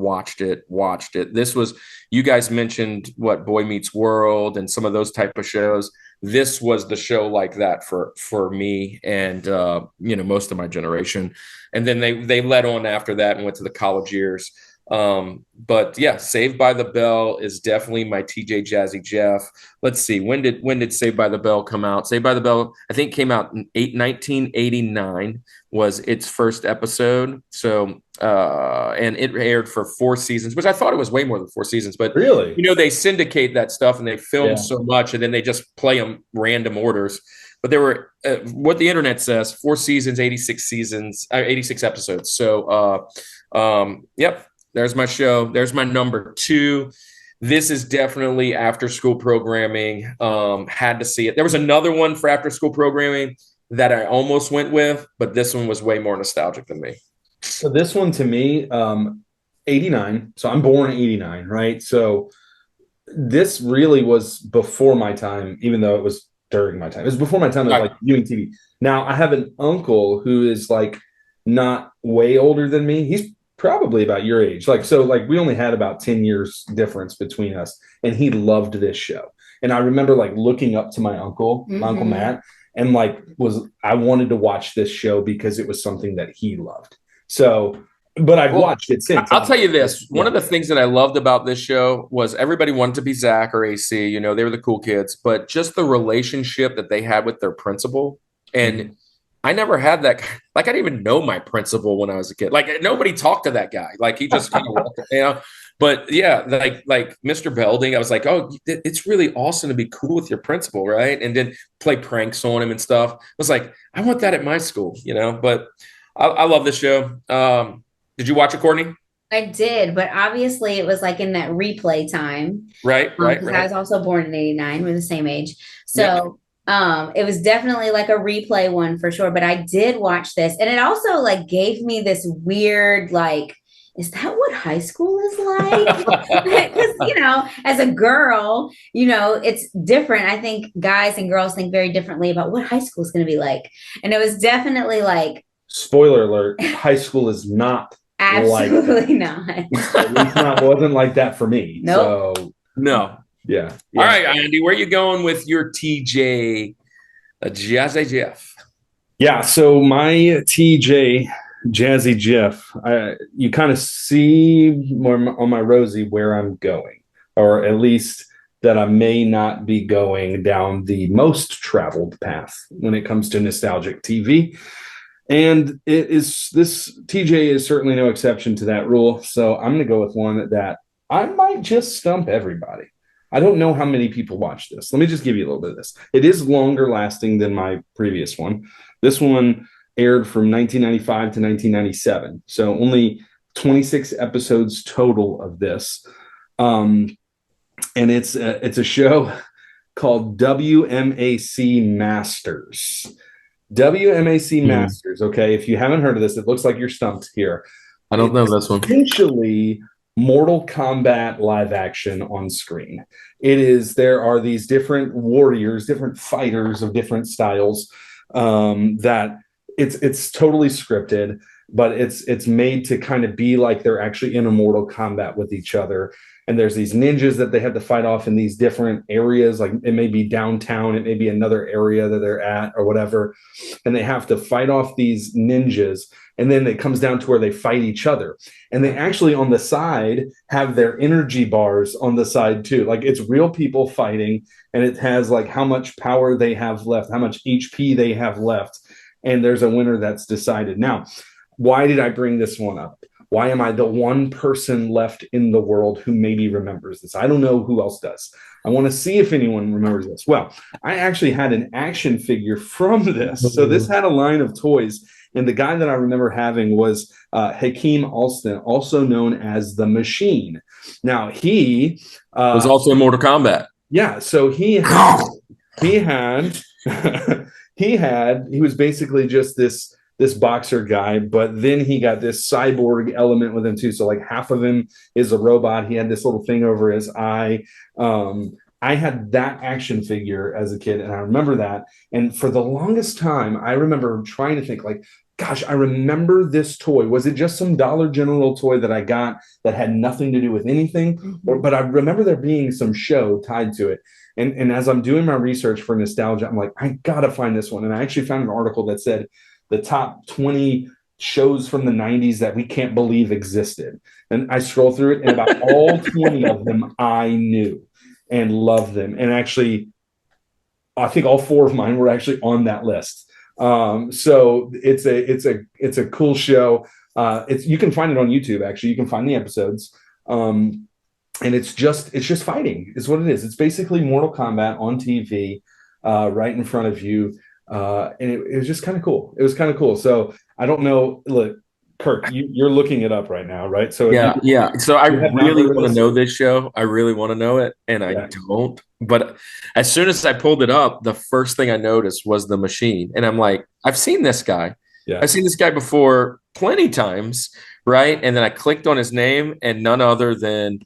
S3: This was, you guys mentioned what, Boy Meets World and some of those type of shows. This was the show like that for me and most of my generation. And then they led on after that and went to the college years. But yeah, Saved by the Bell is definitely my TJ Jazzy Jeff. Let's see, when did Saved by the Bell come out? Saved by the Bell, I think, came out in 1989 was its first episode. So and it aired for 4 seasons, which I thought it was way more than 4 seasons. But
S2: really,
S3: they syndicate that stuff and they film so much, and then they just play them random orders. But there were what the internet says, 4 seasons, 86 episodes. So yep. There's my show. There's my number 2. This is definitely after school programming. Had to see it. There was another one for after school programming that I almost went with, but this one was way more nostalgic than me.
S2: So this one to me, 89. So I'm born in 89, right? So this really was before my time, even though it was during my time. It was before my time. It was like viewing TV. Now I have an uncle who is like not way older than me. He's probably about your age. So we only had about 10 years difference between us, and he loved this show. And I remember looking up to my uncle, my Uncle Matt, and I wanted to watch this show because it was something that he loved. So, but I've watched it since.
S3: I'll tell you this. One of the things that I loved about this show was everybody wanted to be Zach or AC, they were the cool kids, but just the relationship that they had with their principal. And I never had that. I didn't even know my principal when I was a kid. Nobody talked to that guy. He just kind of walked, But yeah, like Mr. Belding, I was like, oh, it's really awesome to be cool with your principal, right? And then play pranks on him and stuff. I was like, I want that at my school, But I love this show. Did you watch it, Courtney?
S4: I did, but obviously it was in that replay time.
S3: Right.
S4: I was also born in 89. We're the same age. So it was definitely a replay one for sure. But I did watch this, and it also gave me this weird is that what high school is like? Because, as a girl, it's different. I think guys and girls think very differently about what high school is going to be like. And it was definitely
S2: spoiler alert, high school is not
S4: absolutely not.
S2: At least wasn't like that for me.
S4: Nope.
S2: So
S3: no.
S2: Yeah.
S3: All right, Andy, where are you going with your TJ Jazzy Jeff?
S2: Yeah, so my TJ Jazzy Jeff, you kind of see on my Rosie where I'm going, or at least that I may not be going down the most traveled path when it comes to nostalgic TV. And this TJ is certainly no exception to that rule. So I'm going to go with one that I might just stump everybody. I don't know how many people watch this. Let me just give you a little bit of this. It is longer lasting than my previous one. This one aired from 1995 to 1997. So only 26 episodes total of this. And it's a show called WMAC Masters. WMAC Masters. Okay. If you haven't heard of this, it looks like you're stumped here.
S3: I don't know this one.
S2: Essentially Mortal Kombat live action on screen. There are these different warriors, different fighters of different styles, that it's totally scripted, but it's made to kind of be like they're actually in a Mortal Kombat with each other. and there's these ninjas that they have to fight off in these different areas. Like it may be downtown, it may be another area that they're at or whatever, and they have to fight off these ninjas. And then it comes down to where they fight each other, and they actually on the side have their energy bars on the side too. Like it's real people fighting, and it has like how much power they have left, how much HP they have left, and there's a winner that's decided. Now, why did I bring this one up? Why am I the one person left in the world who maybe remembers this? I don't know who else does. I want to see if anyone remembers this. Well, I actually had an action figure from this. So this had a line of toys. And the guy that I remember having was Hakeem Alston, also known as the Machine. Now, he
S3: was also in Mortal Kombat.
S2: Yeah. So he was basically just this boxer guy, but then he got this cyborg element with him too. So like half of him is a robot. He had this little thing over his eye. I had that action figure as a kid, and I remember that. And for the longest time, I remember trying to think like, gosh, I remember this toy. Was it just some Dollar General toy that I got that had nothing to do with anything? But I remember there being some show tied to it. And as I'm doing my research for nostalgia, I'm like, I gotta find this one. And I actually found an article that said the top 20 shows from the 90s that we can't believe existed. And I scroll through it, and about all 20 of them I knew and loved them. And actually, I think all 4 of mine were actually on that list. So it's a cool show. You can find it on YouTube. Actually, you can find the episodes. And it's just fighting is what it is. It's basically Mortal Kombat on TV, right in front of you. And it was just kind of cool. It was kind of cool. So I don't know. Look, Kirk, you're looking it up right now, right? So
S3: yeah. So I really want to know this show. I really want to know it, and I don't. But as soon as I pulled it up, the first thing I noticed was the Machine, and I'm like, I've seen this guy. Yeah. I've seen this guy before plenty times, right? And then I clicked on his name, and none other than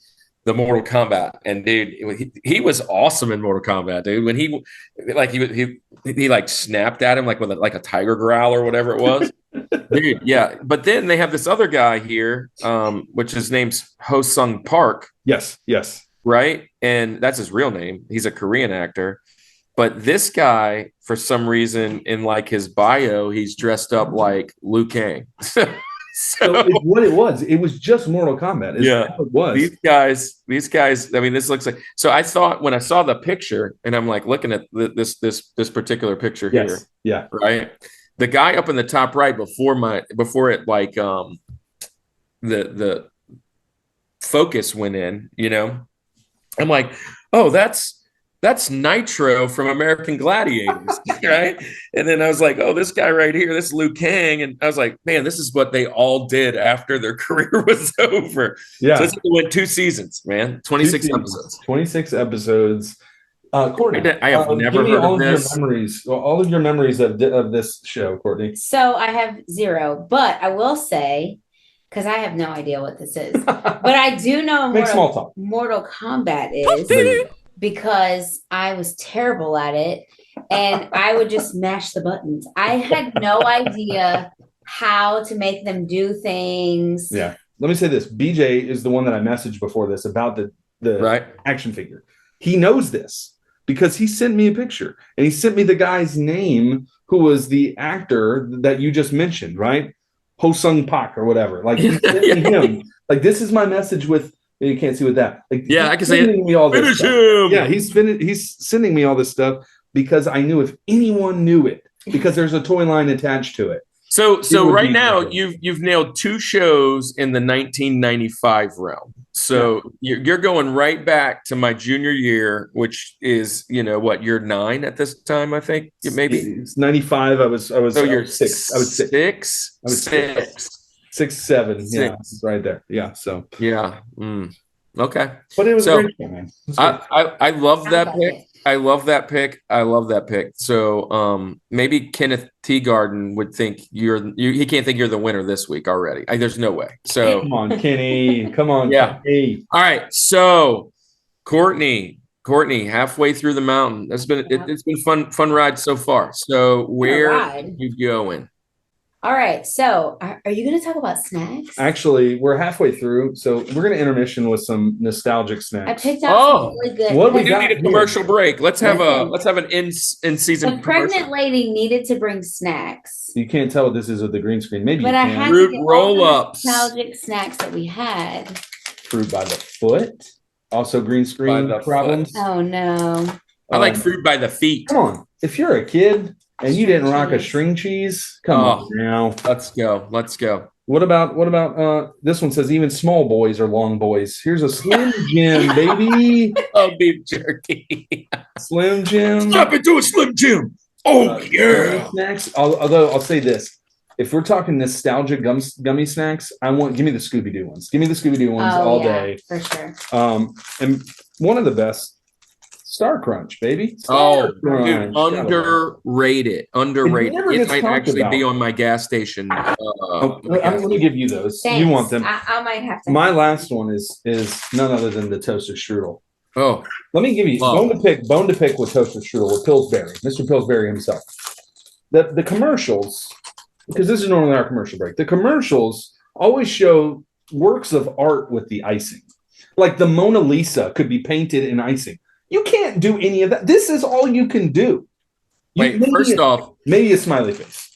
S3: the Mortal Kombat. And dude, he was awesome in Mortal Kombat, dude. When he like snapped at him like with a tiger growl or whatever it was. Dude, yeah. But then they have this other guy here, which his name's Ho Sung Park.
S2: Yes.
S3: Right? And that's his real name. He's a Korean actor. But this guy, for some reason, in like his bio, he's dressed up like Liu Kang.
S2: So it's what it was just Mortal Kombat. It was.
S3: These guys, I mean, this looks like, so I thought when I saw the picture, and I'm like looking at this particular picture here.
S2: Yeah.
S3: Right. The guy up in the top right before it like the focus went in, you know, I'm like, oh, that's Nitro from American Gladiators, right? And then I was like, oh, this guy right here, this is Liu Kang. And I was like, man, this is what they all did after their career was over.
S2: Yeah.
S3: So it went 2 seasons, man. 26 episodes.
S2: 26 episodes. Courtney,
S3: I have never heard of this.
S2: All of your memories of this show, Courtney.
S4: So I have 0, but I will say, because I have no idea what this is, but I do know Mortal Kombat is. Because I was terrible at it and I would just mash the buttons. I had no idea how to make them do things.
S2: Yeah. Let me say this. BJ is the one that I messaged before this about the action figure. He knows this because he sent me a picture and he sent me the guy's name who was the actor that you just mentioned, right? Ho Sung Pak or whatever. Like he sent me him. Like this is my message with. You can't see with that. Like,
S3: I can say
S2: me all this
S3: finish
S2: stuff.
S3: him.
S2: Yeah, he's sending me all this stuff because I knew if anyone knew it, because there's a toy line attached to it.
S3: So right now you've nailed 2 shows in the 1995 realm. So you're going right back to my junior year, which is year 9 at this time. I think maybe
S2: it's 95. I was. So
S3: you're
S2: 6. I was 6. I was 6. 6, 7, yeah, right there. Yeah, so
S3: yeah, okay.
S2: But it was great, man.
S3: I love that pick. I love that pick. So maybe Kenneth Teagarden would think he can't think you're the winner this week already. There's no way. So
S2: come on, Kenny. Come on,
S3: yeah.
S2: Kenny.
S3: All right. So Courtney, halfway through the mountain. It's been fun ride so far. So where are you going?
S4: All right. So, are you going to talk about snacks?
S2: Actually, we're halfway through, so we're going to intermission with some nostalgic
S4: I
S2: snacks.
S4: picked out some really good.
S2: What
S3: We
S2: we
S3: do
S2: got
S3: need a
S2: here?
S3: commercial break. Let's have
S4: Listen.
S3: an in season
S4: The pregnant
S3: commercial.
S4: lady needed to bring snacks,
S2: You can't tell what this is with the green screen. Maybe
S4: but
S2: you
S4: I
S2: can.
S4: had
S3: Fruit
S4: to get all the
S3: roll-ups.
S4: nostalgic snacks that we had.
S2: Fruit by the foot. Also green screen
S3: By the
S2: problems.
S3: foot.
S4: Oh no!
S3: I like fruit by the feet.
S2: Come on. If you're a kid and you didn't rock a string cheese, come on now.
S3: Let's go. Let's go.
S2: What about this one says even small boys are long boys. Here's a Slim Jim, baby.
S3: Oh, beef jerky.
S2: Slim Jim.
S3: Stop into a Slim Jim. Oh, yeah.
S2: Snacks. Although I'll say this. If we're talking nostalgia gummy snacks, give me the Scooby-Doo ones. Give me the Scooby-Doo ones all day.
S4: For sure.
S2: And one of the best, Star Crunch, baby.
S3: Oh,
S2: Crunch.
S3: dude, underrated. Underrated.
S2: never
S3: It
S2: gets
S3: might
S2: talked
S3: actually be
S2: about.
S3: on my gas station.
S2: Let me give you those.
S4: Thanks.
S2: You want them.
S4: I might have to.
S2: My last one is none other than the toasted strudel.
S3: Oh,
S2: Let me give you bone to pick with toasted strudel with Pillsbury, Mr. Pillsbury himself. The commercials, because this is normally our commercial break. The commercials always show works of art with the icing. Like the Mona Lisa could be painted in icing. You can't do any of that. This is all you can do.
S3: first off,
S2: maybe a smiley face.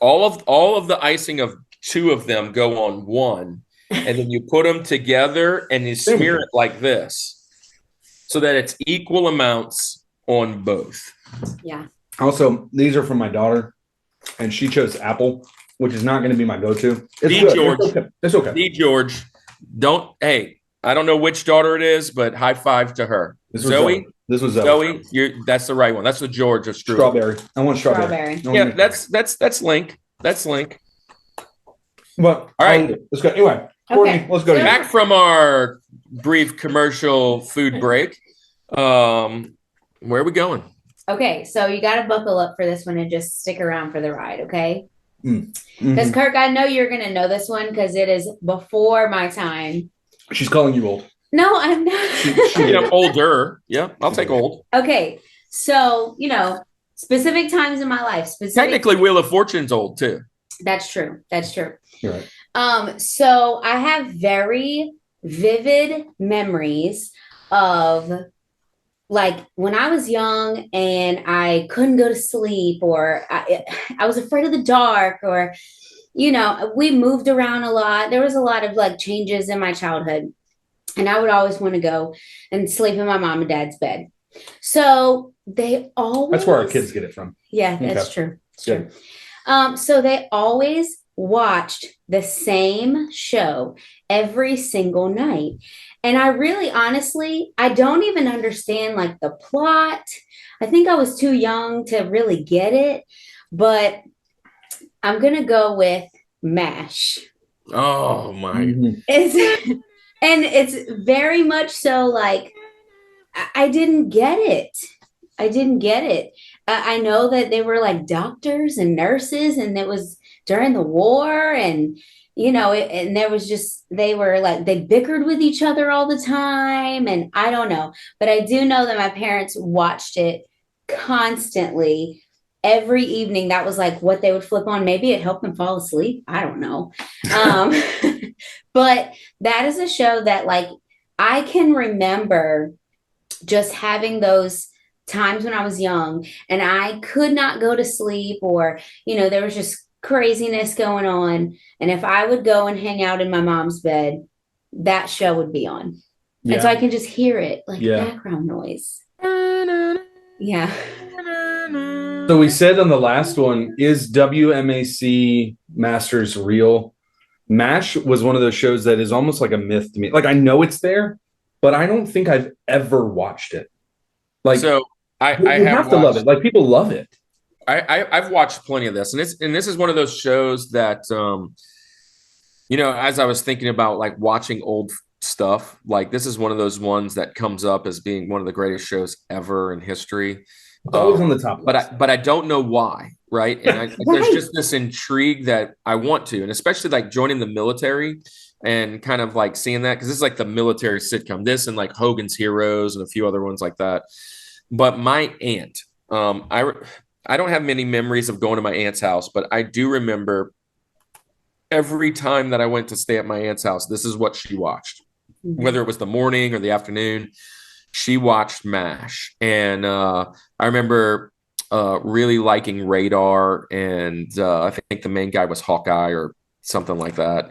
S3: all of the icing of two of them go on one, and then you put them together and you smear it like this, so that it's equal amounts on both.
S4: Yeah.
S2: Also, these are from my daughter, and she chose apple, which is not going to be my go-to.
S3: George.
S2: It's okay.
S3: D. George, I don't know which daughter it is, but high five to her. Zoe.
S2: This was
S3: Zoe. That's the right one. That's the George of strudel.
S2: Strawberry. I want strawberry.
S4: Strawberry.
S3: Yeah, that's Link. That's Link.
S2: But
S3: all right,
S2: let's go. Anyway, Courtney, let's go.
S3: Back from our brief commercial food break. Where are we going?
S4: Okay, so you got to buckle up for this one and just stick around for the ride, okay?
S2: Mm-hmm.
S4: Because Kirk, I know you're going to know this one because it is before my time.
S2: She's calling you old.
S4: No, I'm not.
S3: I'm older. Yeah, I'll take old.
S4: Okay, so, specific times in my life.
S3: Technically, Wheel of Fortune's old, too.
S4: That's true. That's true.
S2: You're right.
S4: So I have very vivid memories of like when I was young and I couldn't go to sleep, or I was afraid of the dark, or, we moved around a lot. There was a lot of like changes in my childhood, and I would always want to go and sleep in my mom and dad's bed. So they always.
S2: That's where our kids get it from.
S4: Yeah, that's true. It's
S2: Good.
S4: true. So they always watched the same show every single night. And I really, honestly, I don't even understand like the plot. I think I was too young to really get it, but I'm going to go with MASH.
S3: Oh my.
S4: It's very much so like, I didn't get it. I know that they were like doctors and nurses, and it was during the war, and and there was just, they bickered with each other all the time, and I don't know, but I do know that my parents watched it constantly every evening. That was like what they would flip on. Maybe it helped them fall asleep. I don't know. But that is a show that like I can remember just having those times when I was young and I could not go to sleep, or, there was just craziness going on. And if I would go and hang out in my mom's bed, that show would be on. Yeah. And so I can just hear it like background noise. Yeah.
S2: So we said on the last one, is WMAC Masters real? MASH was one of those shows that is almost like a myth to me. Like I know it's there, but I don't think I've ever watched it. Like,
S3: so I
S2: have to love it. Like people love it.
S3: I've watched plenty of this, and this is one of those shows that, as I was thinking about like watching old stuff, like this is one of those ones that comes up as being one of the greatest shows ever in history.
S2: It's always on the top list.
S3: But I don't know why, right? And there's just this intrigue that I want to, and especially like joining the military and kind of like seeing that, because this is like the military sitcom. This and like Hogan's Heroes and a few other ones like that. But my aunt, I don't have many memories of going to my aunt's house, but I do remember every time that I went to stay at my aunt's house, this is what she watched. Whether it was the morning or the afternoon, she watched MASH. And I remember really liking Radar, and I think the main guy was Hawkeye or something like that.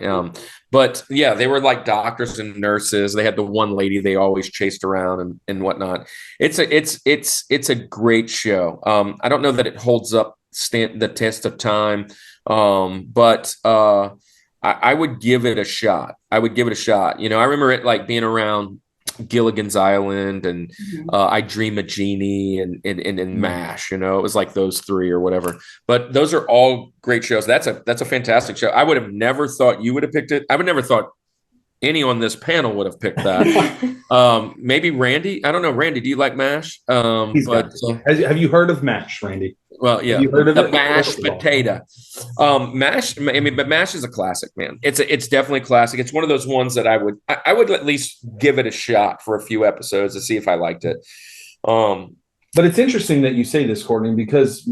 S3: But yeah, they were like doctors and nurses. They had the one lady they always chased around and whatnot. It's a great show. I don't know that it holds up the test of time, but I would give it a shot. I would give it a shot. You know, I remember it like being around Gilligan's Island and I Dream a Genie and MASH. You know, it was like those three or whatever. But those are all great shows. That's a fantastic show. I would have never thought you would have picked it. I would never thought any on this panel would have picked that. Maybe Randy. I don't know. Randy, do you like MASH?
S2: Have you heard of MASH, Randy?
S3: Well, yeah,
S2: have you heard of
S3: the
S2: it?
S3: mashed potato. MASH. I mean, but MASH is a classic, man. It's definitely a classic. It's one of those ones that I would at least give it a shot for a few episodes to see if I liked it.
S2: But it's interesting that you say this, Courtney, because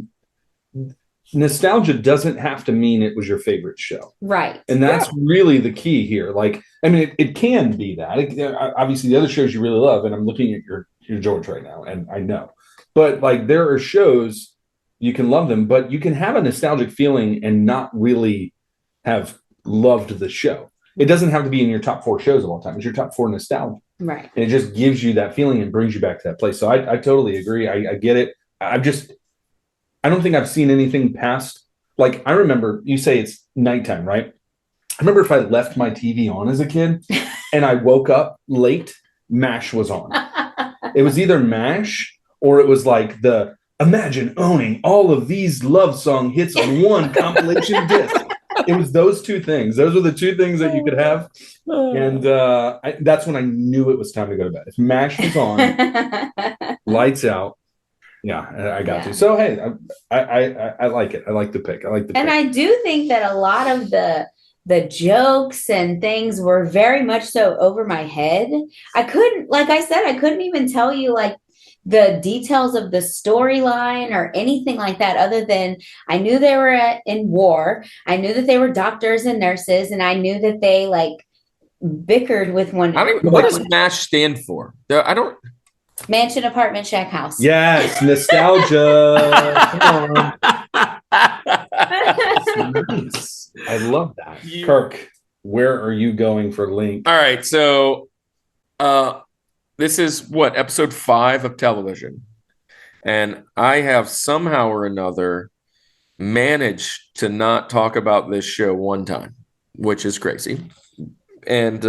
S2: nostalgia doesn't have to mean it was your favorite show.
S4: Right.
S2: And that's really the key here. Like, I mean, it can be that. Obviously, the other shows you really love, and I'm looking at your George right now, and I know. But, like, there are shows you can love them, but you can have a nostalgic feeling and not really have loved the show. It doesn't have to be in your top 4 shows of all time. It's your top 4 nostalgia.
S4: Right.
S2: And it just gives you that feeling and brings you back to that place. So I totally agree. I get it. I don't think I've seen anything past, like, I remember you say it's nighttime, right? I remember if I left my TV on as a kid and I woke up late, MASH was on. It was either MASH or it was like imagine owning all of these love song hits on one compilation disc. It was those two things. Those were the two things that you could have. And that's when I knew it was time to go to bed. If MASH was on, lights out. Yeah, I got you. So, hey, I like it. I like the pick.
S4: And I do think that a lot of the jokes and things were very much so over my head. I couldn't even tell you like the details of the storyline or anything like that, other than I knew they were in war. I knew that they were doctors and nurses, and I knew that they like bickered with one.
S3: What does MASH stand for? I don't.
S4: Mansion, apartment, shack, house.
S2: Yes, nostalgia. Come on. Nice. I love that. Kirk, where are you going for Link?
S3: All right, so this is episode 5 of television. And I have somehow or another managed to not talk about this show one time, which is crazy. And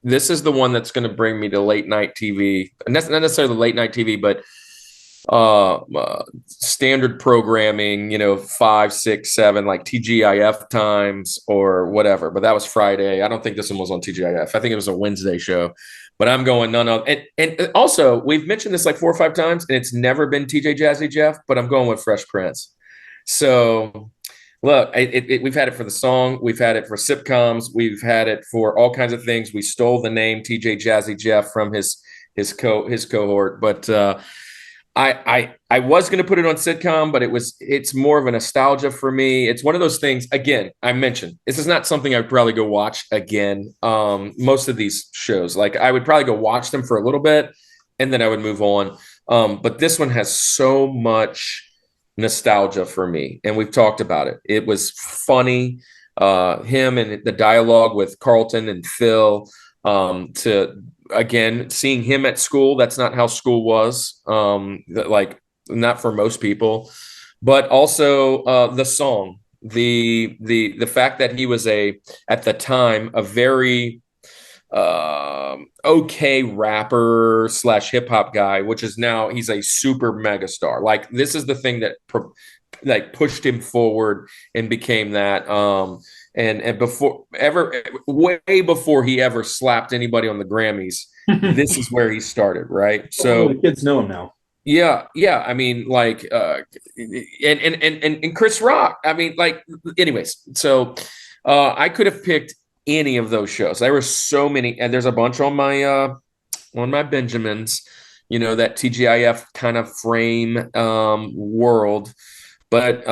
S3: this is the one that's going to bring me to late night TV. Not necessarily late night TV, but standard programming, 5, 6, 7, like TGIF times or whatever. But that was Friday. I don't think this one was on TGIF. I think it was a Wednesday show. But I'm going and also we've mentioned this like 4 or 5 times, and it's never been TJ Jazzy Jeff, but I'm going with Fresh Prince. So look, we've had it for the song, we've had it for sitcoms, we've had it for all kinds of things. We stole the name TJ Jazzy Jeff from his cohort, but I was going to put it on sitcom, but it's more of a nostalgia for me. It's one of those things. Again, I mentioned this is not something I'd probably go watch again. Most of these shows, like I would probably go watch them for a little bit, and then I would move on. But this one has so much nostalgia for me, and we've talked about it. It was funny, him and the dialogue with Carlton and Phil, again, seeing him at school. That's not how school was, like not for most people, but also the song, the fact that he was at the time a very okay rapper / hip hop guy, which is now he's a super mega star. Like this is the thing that pushed him forward and became that. And way before he ever slapped anybody on the Grammys, this is where he started, right? So
S2: the kids know him now.
S3: Yeah. I mean, like, and Chris Rock. I mean, like, anyways. So I could have picked any of those shows. There were so many, and there's a bunch on my Benjamins. that TGIF kind of frame world. But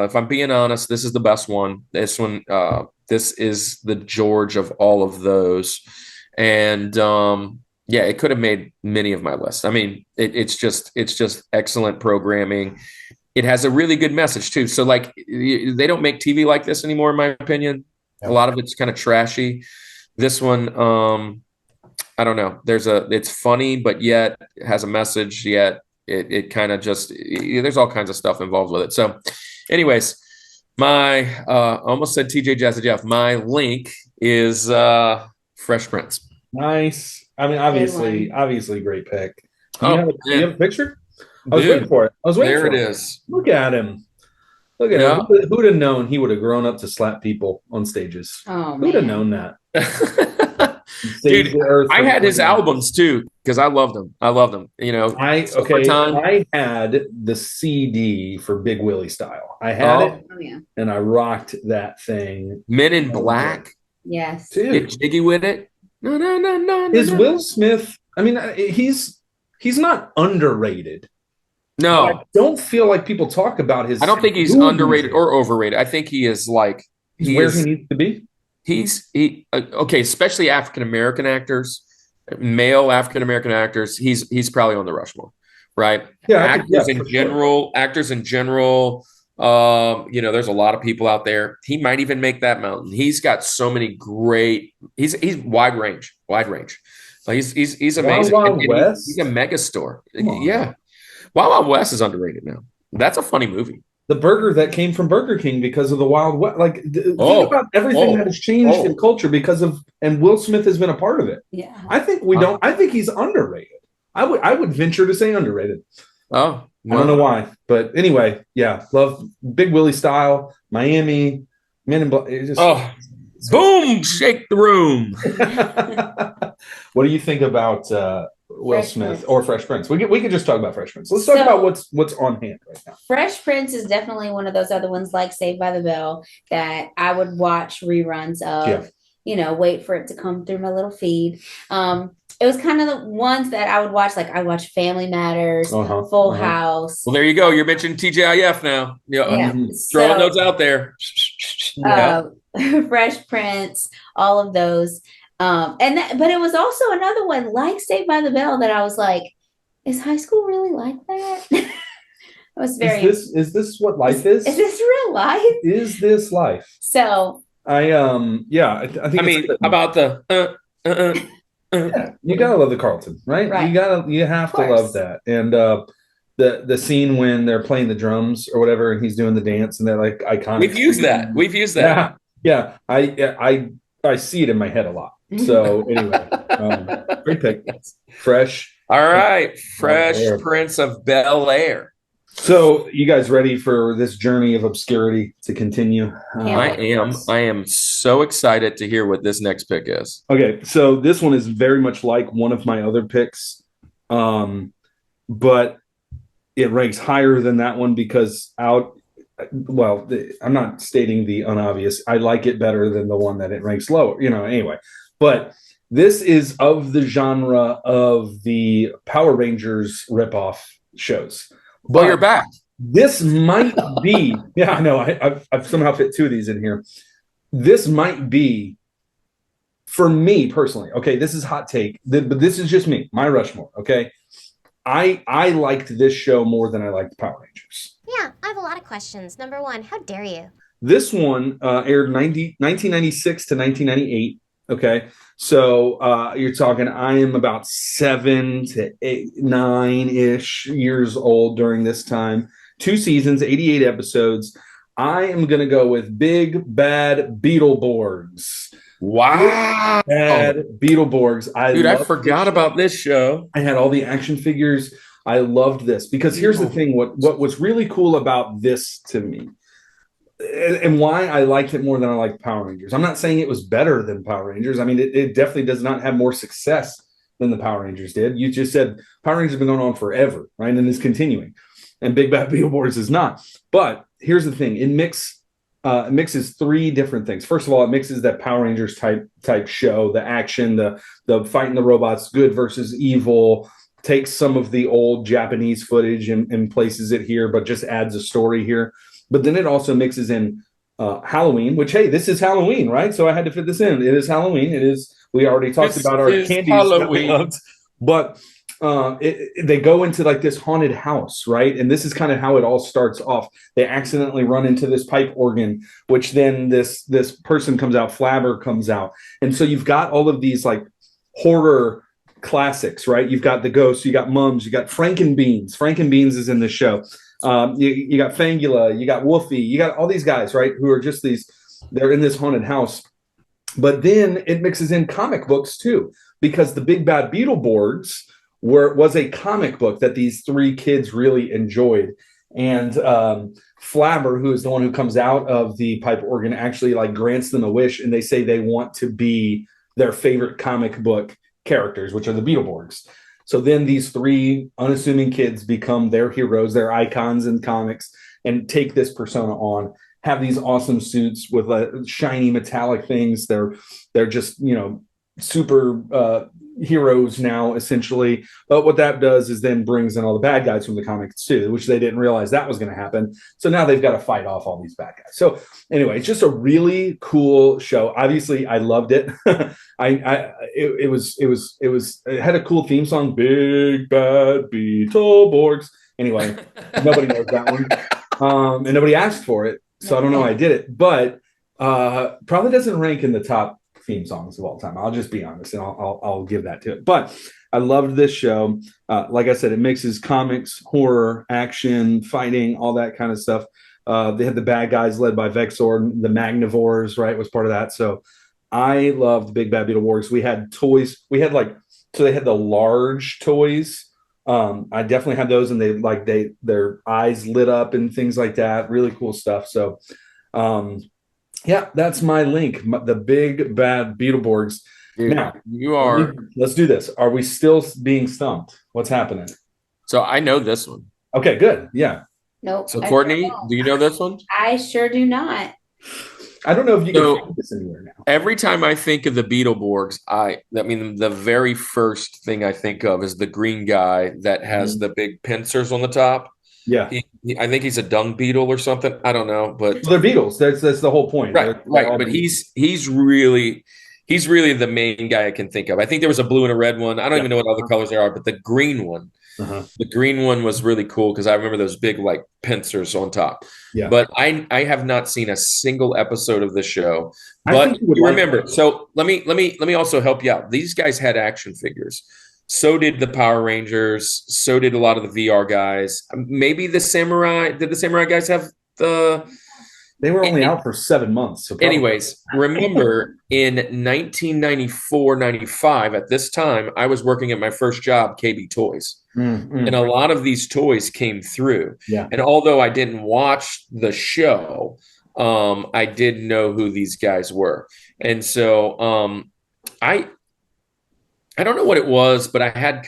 S3: if I'm being honest, this is the best one. This is the George of all of those. And yeah, it could have made many of my lists. I mean, it's just excellent programming. It has a really good message too. So like they don't make TV like this anymore, in my opinion. A lot of it's kind of trashy. This one, I don't know. It's funny, but yet it has a message. Yet it kind of there's all kinds of stuff involved with it. So, anyways, my almost said TJ Jazzy Jeff. My link is Fresh Prince.
S2: Nice. I mean, obviously, great pick. Do you have a picture? I was
S3: Dude,
S2: waiting for it.
S3: There it is.
S2: Look at him. Look at him. Who'd have known he would have grown up to slap people on stages?
S4: Oh,
S2: who'd have known that?
S3: Dude, I had his albums too because I loved them.
S2: I had the CD for Big Willie Style. I had it, and I rocked that thing.
S3: Men in Black.
S4: Yes,
S2: dude,
S3: get jiggy with it. No.
S2: Is Will Smith? I mean, he's not underrated.
S3: No,
S2: I don't feel like people talk about his.
S3: I don't think he's underrated or overrated. I think he is like
S2: he needs to be.
S3: Okay, especially African American actors, male African American actors. He's probably on the Rushmore, right?
S2: Yeah,
S3: actors in general. There's a lot of people out there. He might even make that mountain. He's got so many great. He's wide range. Like he's amazing.
S2: Wild West.
S3: He's a megastar. Yeah. Wild Wild West is underrated now. That's a funny movie.
S2: The burger that came from Burger King because of the Wild West. Like, think about everything that has changed in culture and Will Smith has been a part of it.
S4: Yeah.
S2: I think I think he's underrated. I would venture to say underrated.
S3: Oh,
S2: I don't know why. But anyway, yeah. Love Big Willie Style, Miami, Men in Black.
S3: Boom, shake the room.
S2: What do you think about Will Smith or Fresh Prince? We could just talk about Fresh Prince. Let's talk about what's on hand right now.
S4: Fresh Prince is definitely one of those other ones like Saved by the Bell that I would watch reruns of. Wait for it to come through my little feed. It was kind of the ones that I would watch. Like I watched Family Matters, Full House.
S3: Well, there you go. You're mentioning TGIF now. Throwing those out there.
S4: Fresh Prince, all of those. But it was also another one like Saved by the Bell that I was like, is high school really like that? I was very.
S2: Is this what life is?
S4: Is this real life?
S2: Is this life?
S4: So
S2: I think.
S3: I mean, about the.
S2: Yeah, you gotta love the Carlton, right? You have to love that. And the scene when they're playing the drums or whatever, and he's doing the dance, and they're like iconic.
S3: We've used that.
S2: Yeah. I see it in my head a lot. So anyway, great pick. Fresh.
S3: All right, Fresh Prince of Bel-Air.
S2: So you guys ready for this journey of obscurity to continue?
S3: I am so excited to hear what this next pick is.
S2: Okay, so this one is very much like one of my other picks, but it ranks higher than that one because I'm not stating the unobvious. I like it better than the one that it ranks lower, anyway. But this is of the genre of the Power Rangers ripoff shows. But
S3: you're back.
S2: This might be, I know. I've somehow fit two of these in here. This might be, for me personally, okay, this is hot take, but this is just me, my Rushmore, okay? I liked this show more than I liked Power Rangers.
S5: Yeah, I have a lot of questions. Number one, how dare you?
S2: This one aired 1996 to 1998. Okay, so you're talking. I am about 7 to 9-ish years old during this time. 2 seasons, 88 episodes. I am gonna go with Big Bad Beetleborgs.
S3: Wow,
S2: Bad Beetleborgs.
S3: I forgot about this show.
S2: I had all the action figures. I loved this because here's the thing. What was really cool about this to me, and why I liked it more than I liked Power Rangers. I'm not saying it was better than Power Rangers. I mean, it definitely does not have more success than the Power Rangers did. You just said Power Rangers have been going on forever, right? And is continuing. And Big Bad Beetleborgs is not. But here's the thing. It mixes 3 different things. First of all, it mixes that Power Rangers type show, the action, the fighting the robots, good versus evil, takes some of the old Japanese footage and places it here, but just adds a story here. But then it also mixes in Halloween, which, hey, this is Halloween, right? So I had to fit this in. It is Halloween. It is. We already talked about our candies that we loved, but they go into like this haunted house, right? And this is kind of how it all starts off. They accidentally run into this pipe organ, which then this person comes out, Flabber comes out, and so you've got all of these like horror classics, right? You've got the ghosts, you got mums, you got Frankenbeans. Frankenbeans is in the show. You got Fangula, you got Wolfie, you got all these guys, right? Who are just they're in this haunted house. But then it mixes in comic books too, because the Big Bad Beetleborgs was a comic book that these three kids really enjoyed. And Flabber, who is the one who comes out of the pipe organ, actually like grants them a wish, and they say they want to be their favorite comic book characters, which are the Beetleborgs. So then these three unassuming kids become their heroes, their icons in comics, and take this persona on, have these awesome suits with shiny metallic things. They're just, super heroes now, essentially. But what that does is then brings in all the bad guys from the comics too, which they didn't realize that was going to happen. So now they've got to fight off all these bad guys. So anyway, it's just a really cool show. Obviously, I loved it. It had a cool theme song, Big Bad Beetleborgs. Anyway, nobody knows that one. And nobody asked for it. So I don't know how I did it, but probably doesn't rank in the top theme songs of all time. I'll just be honest, and I'll give that to it. But I loved this show. Like I said, it mixes comics, horror, action, fighting, all that kind of stuff. They had the bad guys led by Vexor, the Magnivores, right, was part of that. So I loved Big Bad Beetleborgs. We had toys. We had they had the large toys. I definitely had those, and their eyes lit up and things like that. Really cool stuff. So yeah, that's my link. The Big Bad Beetleborgs.
S3: Dude,
S2: now
S3: you are.
S2: Let's do this. Are we still being stumped? What's happening?
S3: So I know this one.
S2: Okay, good. Yeah.
S4: Nope.
S3: So Courtney, do you know this one?
S4: I sure do not.
S2: I don't know if you can find this anywhere now.
S3: Every time I think of the Beetleborgs, the very first thing I think of is the green guy that has the big pincers on the top.
S2: Yeah.
S3: I think he's a dung beetle or something. I don't know, but
S2: they're beetles. That's the whole point.
S3: Right. But he's really the main guy I can think of. I think there was a blue and a red one. I don't even know what other colors there are, but the green one. The green one was really cool because I remember those big like pincers on top.
S2: Yeah.
S3: But I have not seen a single episode of the show. But you remember, so let me also help you out. These guys had action figures. So did the Power Rangers. So did a lot of the VR guys. Maybe the Samurai. Did the Samurai guys have the?
S2: They were only out for 7 months. So
S3: anyways, remember in 1994-95, at this time, I was working at my first job, KB Toys. And a lot of these toys came through.
S2: Yeah.
S3: And although I didn't watch the show, I did know who these guys were. And so I don't know what it was, but I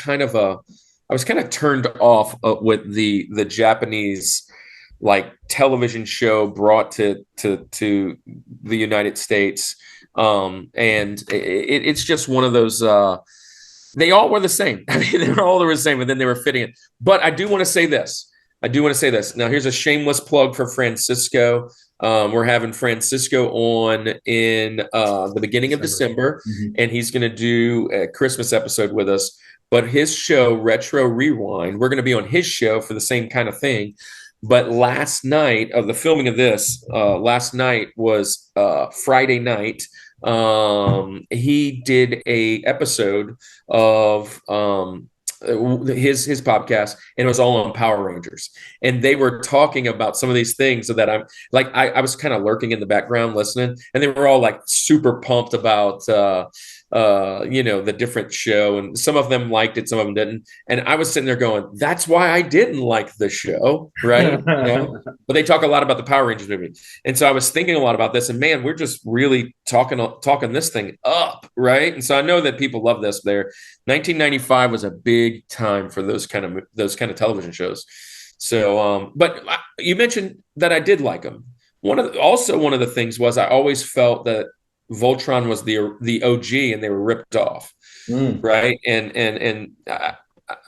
S3: was kind of turned off with the Japanese like television show brought to the United States. And it's just one of those, they all were the same. I mean, they were all the same, and then they were fitting it. But I do want to say this. Now, here's a shameless plug for Francisco. We're having Francisco on in the beginning of December, and he's going to do a Christmas episode with us. But his show, Retro Rewind, we're going to be on his show for the same kind of thing. But last night of the filming of this, last night was Friday night. He did a episode of his podcast, and it was all on Power Rangers, and they were talking about some of these things, so that I'm like, I was kind of lurking in the background listening, and they were all like super pumped about the different show, and some of them liked it, some of them didn't, and I was sitting there going, that's why I didn't like the show, right? But they talk a lot about the Power Rangers movie, and so I was thinking a lot about this, and man, we're just really talking this thing up, right? And so I know that people love this. 1995 was a big time for those kind of television shows. So but you mentioned that I did like them. One of the things was I always felt that Voltron was the OG, and they were ripped off, right? And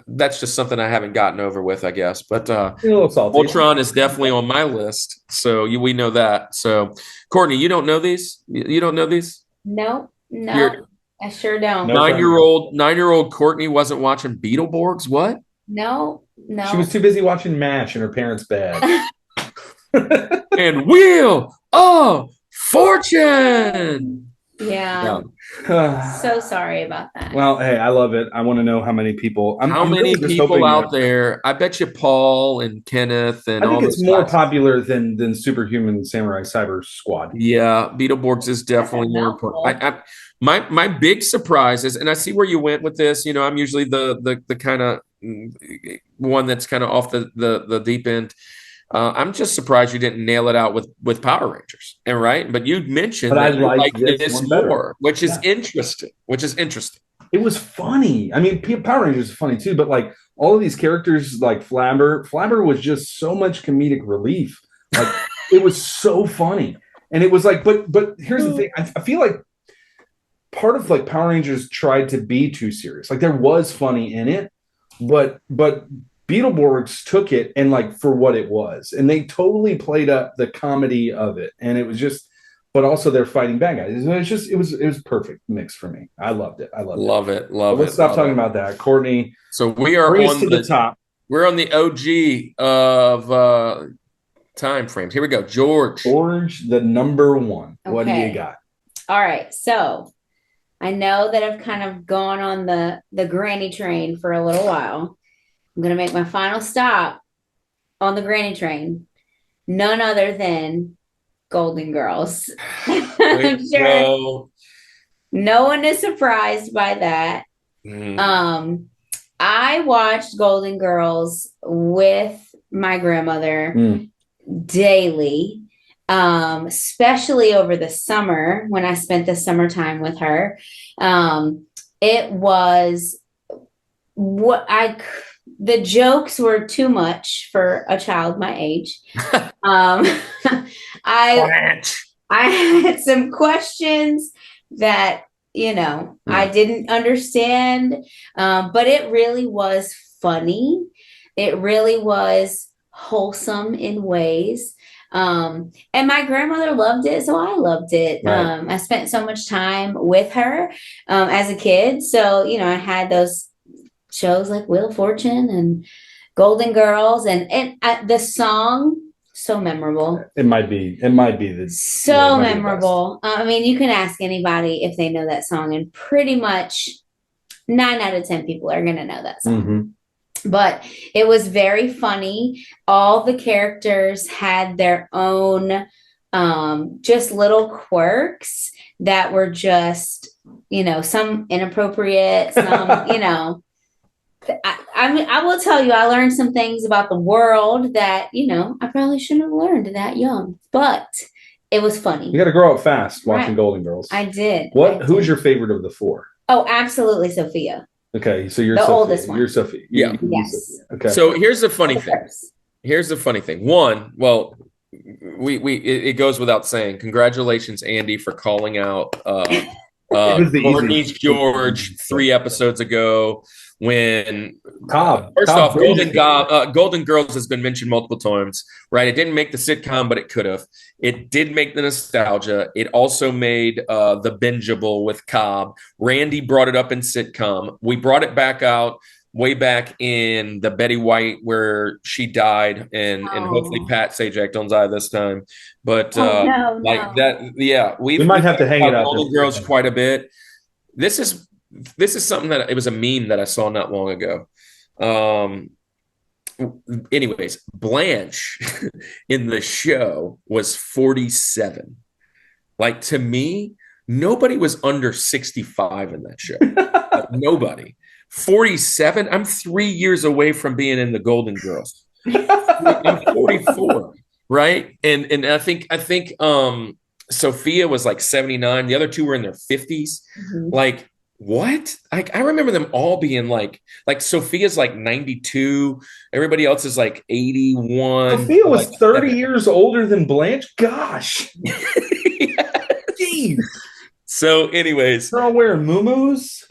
S3: that's just something I haven't gotten over with, I guess. But
S2: A little salty.
S3: Voltron is definitely on my list, so we know that. So, Courtney, you don't know these? You don't know these?
S4: No,
S3: You're-
S4: I sure don't.
S2: No.
S3: 9-year-old Courtney wasn't watching Beetleborgs. What?
S4: No.
S2: She was too busy watching MASH in her parents' bed.
S3: And Wheel of Fortune.
S4: Yeah. So sorry about that.
S2: Well, hey, I love it. I want to know how many people.
S3: How
S2: I'm
S3: many
S2: really just
S3: people
S2: hoping
S3: out
S2: that-
S3: there? I bet you Paul and Kenneth and
S2: I
S3: all
S2: think it's
S3: those
S2: more
S3: guys.
S2: popular than Superhuman Samurai Cyber Squad.
S3: Yeah, Beetleborgs is definitely
S4: That's a
S3: more important. My big surprise is, and I see where you went with this. You know, I'm usually the kind of one that's kind of off the deep end. I'm just surprised you didn't nail it out with Power Rangers, and right. But you mentioned
S2: But I
S3: that you
S2: like
S3: like
S2: this
S3: this
S2: one better.
S3: more, which is
S2: Yeah.
S3: interesting.
S2: It was funny. I mean, Power Rangers is funny too, but like all of these characters, like Flabber was just so much comedic relief. Like it was so funny, and it was like, but here's the thing. I feel like part of like Power Rangers tried to be too serious. Like there was funny in it, but Beetleborgs took it and like for what it was, and they totally played up the comedy of it, and it was just. But also they're fighting bad guys. It was perfect mix for me. I loved it.
S3: Love it.
S2: But let's stop talking about that, Courtney.
S3: So we are
S2: Bring us
S3: on
S2: to the top.
S3: We're on the OG of time frames. Here we go. George,
S2: the number one. What do you
S4: Okay.
S2: got?
S4: All right. So I know that I've kind of gone on the granny train for a little while. I'm gonna make my final stop on the granny train. None other than Golden Girls. I'm sure no one is surprised by that. I watched Golden Girls with my grandmother daily, especially over the summer when I spent the summertime with her. It was the jokes were too much for a child my age. I had some questions that, I didn't understand, but it really was funny. It really was wholesome in ways. And my grandmother loved it, so I loved it.
S2: Right.
S4: I spent so much time with her as a kid. So, I had those shows like Wheel of Fortune and Golden Girls, and the song, so memorable.
S2: It might be the
S4: So memorable. I mean, you can ask anybody if they know that song, and pretty much 9 out of 10 people are going to know that song.
S2: Mm-hmm.
S4: But it was very funny. All the characters had their own just little quirks that were just, some inappropriate, some, I mean, I will tell you, I learned some things about the world that, I probably shouldn't have learned that young, but it was funny.
S2: You got to grow up fast watching
S4: Right.
S2: Golden Girls.
S4: I did.
S2: Who's your favorite of the 4?
S4: Oh, absolutely, Sophia.
S2: Okay, so you're
S4: The
S2: Sophia.
S4: oldest one.
S2: You're Sophia.
S3: Yeah.
S4: Yes.
S2: Sophia. Okay.
S3: So here's the funny thing. One, well, it goes without saying. Congratulations, Andy, for calling out
S2: was the
S3: Courtney's
S2: easy-
S3: George 3 episodes ago. When
S2: Cobb.
S3: first
S2: Cobb
S3: off,
S2: Bridges.
S3: Golden Girls has been mentioned multiple times, right? It didn't make the sitcom, but it could have. It did make the nostalgia. It also made the bingeable with Cobb. Randy brought it up in sitcom. We brought it back out way back in the Betty White where she died, and hopefully Pat Sajak don't die this time. But
S4: No.
S3: that, yeah,
S2: We might have to hang it up.
S3: Golden Girls quite a bit. This is something that it was a meme that I saw not long ago. Anyways, Blanche in the show was 47. Like, to me, nobody was under 65 in that show. Like, nobody. 47. I'm 3 years away from being in the Golden Girls. I'm 44, right? And I think Sophia was like 79. The other two were in their 50s.
S4: Mhm.
S3: Like, what? I remember them all being like Sophia's like 92. Everybody else is like 81.
S2: Sophia was
S3: like
S2: 30 years older than Blanche. Gosh. Jeez.
S3: So, anyways,
S2: They're all wearing muumuus.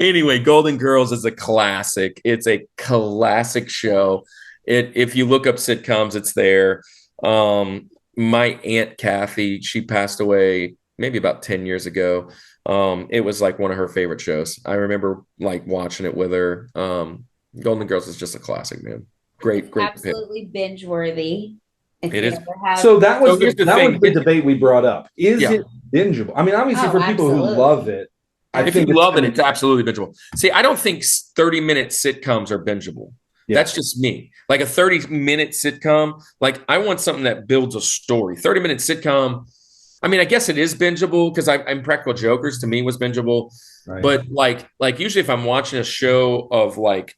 S3: Anyway, Golden Girls is a classic. It's a classic show. If you look up sitcoms, it's there. My Aunt Kathy, she passed away maybe about 10 years ago. It was like one of her favorite shows. I remember like watching it with her. Golden Girls is just a classic, man. Great
S4: Absolutely binge worthy.
S3: It is.
S2: So that was
S3: here's
S2: the
S3: thing.
S2: debate we brought up. Is it bingeable? I mean, obviously for people who love it,
S3: if you love it, it's absolutely bingeable. See, I don't think 30-minute sitcoms are bingeable. Yeah. That's just me. Like a 30-minute sitcom, like I want something that builds a story. 30-minute sitcom, I mean, I guess it is bingeable because I'm Practical Jokers to me was bingeable. Right. But like usually if I'm watching a show of like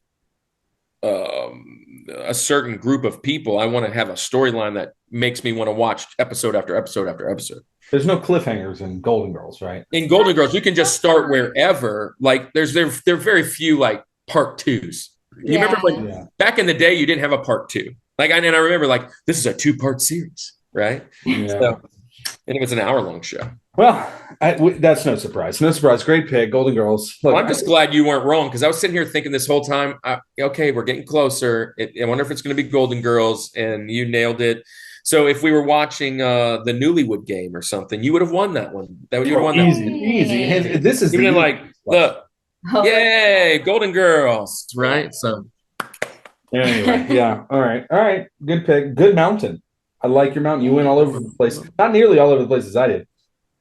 S3: a certain group of people, I want to have a storyline that makes me want to watch episode after episode after episode.
S2: There's no cliffhangers in Golden Girls, right?
S3: In Golden Girls, you can just start wherever. Like there are very few like part twos. You remember like back in the day, you didn't have a part two. Like I remember like this is a 2-part series, right? Yeah. So, and it was an hour-long show.
S2: Well, that's no surprise. No surprise. Great pick, Golden Girls.
S3: Look, I'm just glad you weren't wrong because I was sitting here thinking this whole time, okay, we're getting closer. I wonder if it's going to be Golden Girls, and you nailed it. So if we were watching the Newlywed Game or something, you would have won that one. You would have won that one.
S2: Easy. This is
S3: like, look, yay, Golden Girls, right? So
S2: anyway, yeah. All right. Good pick. Good mountain. I like your mountain. You went all over the place. Not nearly all over the place as I did.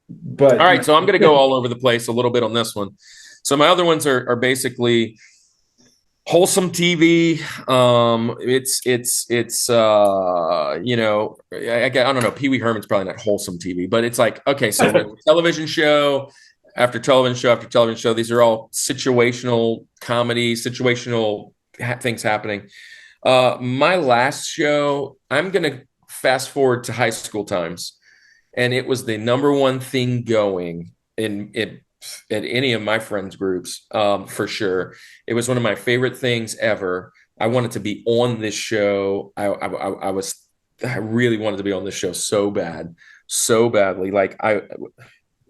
S2: But
S3: all right, so I'm going to go all over the place a little bit on this one. So my other ones are basically wholesome TV. It's you know, I don't know. Pee Wee Herman's probably not wholesome TV, but it's like, okay, so television show after television show after television show. These are all situational comedy, situational things happening. My last show, I'm going to fast forward to high school times. And it was the number one thing going at any of my friends' groups, for sure. It was one of my favorite things ever. I wanted to be on this show. I really wanted to be on this show so badly. Like I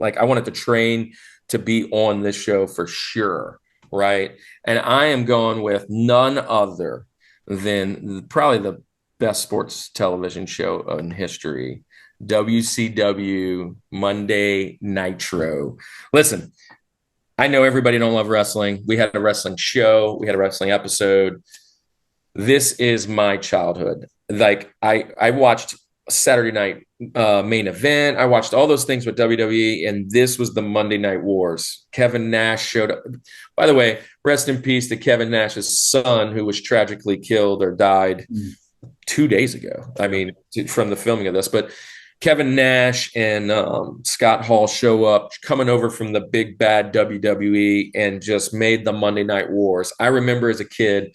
S3: wanted to train to be on this show for sure, right? And I am going with none other than probably the best sports television show in history. WCW Monday Nitro. Listen, I know everybody don't love wrestling. We had a wrestling show. We had a wrestling episode. This is my childhood. Like I watched Saturday Night Main Event. I watched all those things with WWE, and this was the Monday Night Wars. Kevin Nash showed up. By the way, rest in peace to Kevin Nash's son, who was tragically killed or died 2 days ago. I mean, from the filming of this, but Kevin Nash and Scott Hall show up coming over from the big bad WWE and just made the Monday Night Wars. I remember as a kid,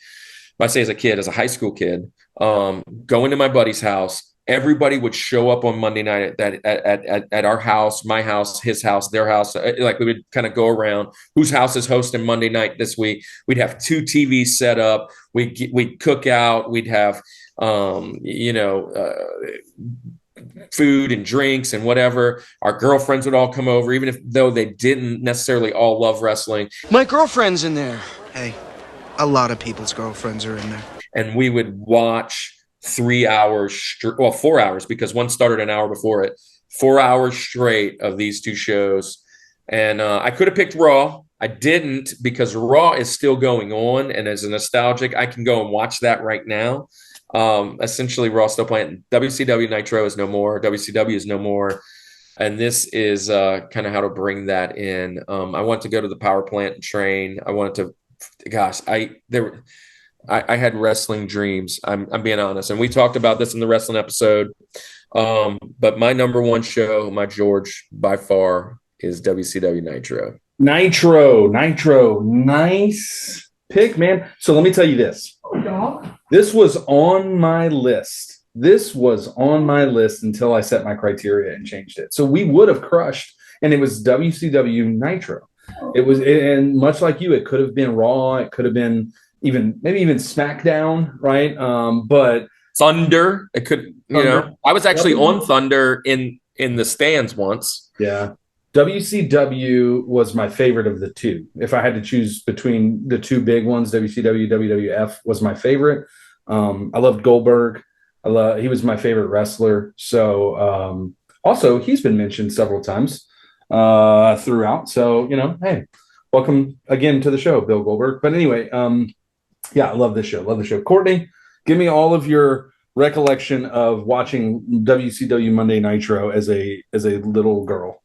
S3: I say as a kid, as a high school kid, going to my buddy's house. Everybody would show up on Monday night at our house, my house, his house, their house. Like we would kind of go around whose house is hosting Monday night this week. We'd have 2 TVs set up. We'd cook out. We'd have, food and drinks and whatever. Our girlfriends would all come over, even though they didn't necessarily all love wrestling.
S6: My girlfriend's in there. Hey, a lot of people's girlfriends are in there.
S3: And we would watch 3 hours, 4 hours, because one started an hour before it, 4 hours straight of these 2 shows. And I could have picked Raw. I didn't, because Raw is still going on. And as a nostalgic, I can go and watch that right now. Essentially Raw still playing. WCW Nitro is no more. WCW is no more. And this is kind of how to bring that in. I want to go to the power plant and train. I wanted to, gosh, I had wrestling dreams. I'm being honest. And we talked about this in the wrestling episode. But my number one show, my George, by far, is WCW Nitro.
S2: Nitro. Nice pick, man. So let me tell you this. This was on my list. Until I set my criteria and changed it. So we would have crushed, and it was WCW Nitro. It was, and much like you, it could have been Raw. It could have been maybe even SmackDown, right? But
S3: Thunder. It could, I was actually on Thunder in the stands once.
S2: Yeah. WCW was my favorite of the two. If I had to choose between the two big ones, WCW, WWF was my favorite. I loved Goldberg. He was my favorite wrestler. So also he's been mentioned several times throughout. So hey, welcome again to the show, Bill Goldberg. But anyway, yeah, I love this show. Love the show. Courtney, give me all of your recollection of watching WCW Monday Nitro as a little girl.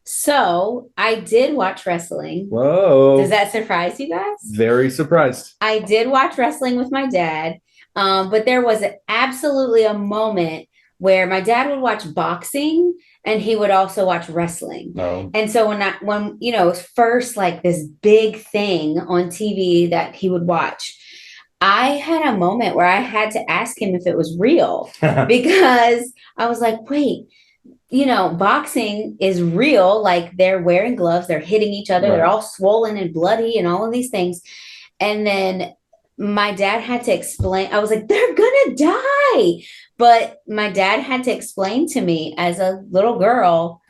S4: So I did watch wrestling.
S2: Whoa.
S4: Does that surprise you guys?
S2: Very surprised.
S4: I did watch wrestling with my dad. But there was absolutely a moment where my dad would watch boxing and he would also watch wrestling.
S2: Oh.
S4: And so when it was first like this big thing on TV that he would watch, I had a moment where I had to ask him if it was real because I was like, wait, boxing is real. Like they're wearing gloves, they're hitting each other,
S2: Right.
S4: They're all swollen and bloody and all of these things. And then my dad had to explain, I was like, they're gonna die. But my dad had to explain to me as a little girl,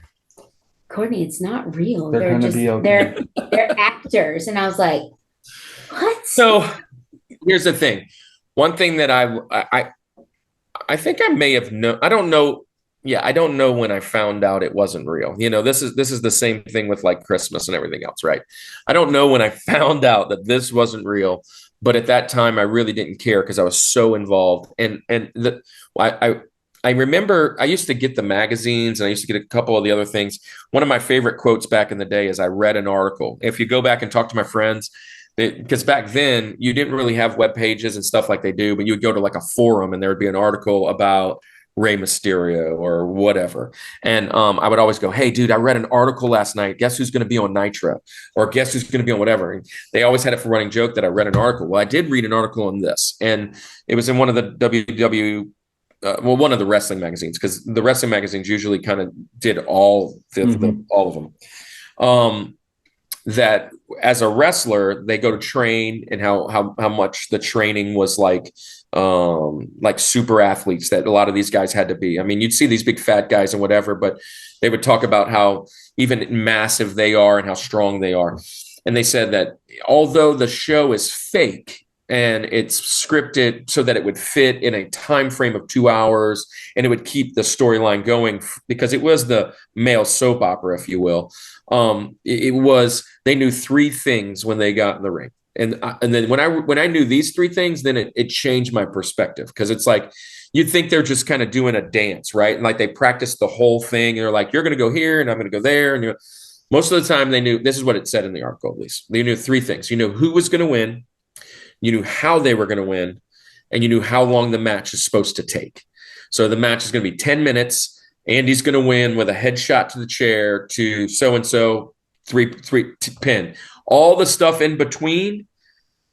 S4: Courtney, it's not real.
S2: They're
S4: just,
S2: be okay.
S4: they're actors. And I was like, what?
S3: So here's the thing. One thing that I think I may have known, I don't know. Yeah, I don't know when I found out it wasn't real. This is the same thing with like Christmas and everything else, right? I don't know when I found out that this wasn't real, but at that time I really didn't care because I was so involved. I remember I used to get the magazines and I used to get a couple of the other things. One of my favorite quotes back in the day is I read an article. If you go back and talk to my friends, because back then you didn't really have web pages and stuff like they do, but you would go to like a forum and there would be an article about Rey Mysterio or whatever. And I would always go, hey, dude, I read an article last night. Guess who's going to be on Nitro? Or guess who's going to be on whatever? And they always had it for running joke that I read an article. Well, I did read an article on this. And it was in one of the one of the wrestling magazines, because the wrestling magazines usually kind of did all of them. That as a wrestler, they go to train and how much the training was like super athletes that a lot of these guys had to be. I mean, you'd see these big fat guys and whatever, but they would talk about how even massive they are and how strong they are. And they said that although the show is fake and it's scripted so that it would fit in a time frame of 2 hours and it would keep the storyline going because it was the male soap opera, if you will. They knew three things when they got in the ring. And then when I knew these three things, then it changed my perspective, because it's like you'd think they're just kind of doing a dance, right? And like they practiced the whole thing. And they're like, you're going to go here and I'm going to go there. And most of the time they knew, this is what it said in the article, at least. They knew three things. You knew who was going to win, you knew how they were going to win, and you knew how long the match is supposed to take. So the match is going to be 10 minutes. Andy's going to win with a headshot to the chair to so-and-so, three pin. All the stuff in between,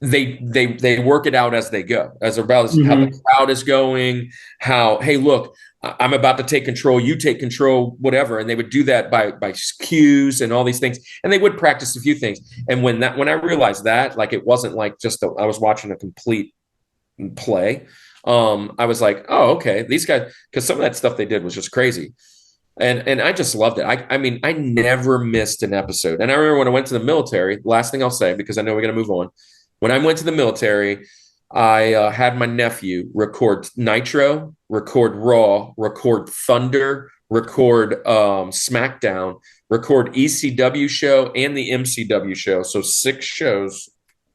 S3: they work it out as they go, as about how the crowd is going, how, hey, look, I'm about to take control, you take control, whatever. And they would do that by cues and all these things. And they would practice a few things. And when I realized that, like, it wasn't like I was watching a complete play. I was like, oh, okay, these guys, because some of that stuff they did was just crazy. And I just loved it. I mean, I never missed an episode. And I remember when I went to the military, last thing I'll say, because I know we're going to move on. When I went to the military, I had my nephew record Nitro, record Raw, record Thunder, record SmackDown, record ECW show and the MCW show. So 6 shows.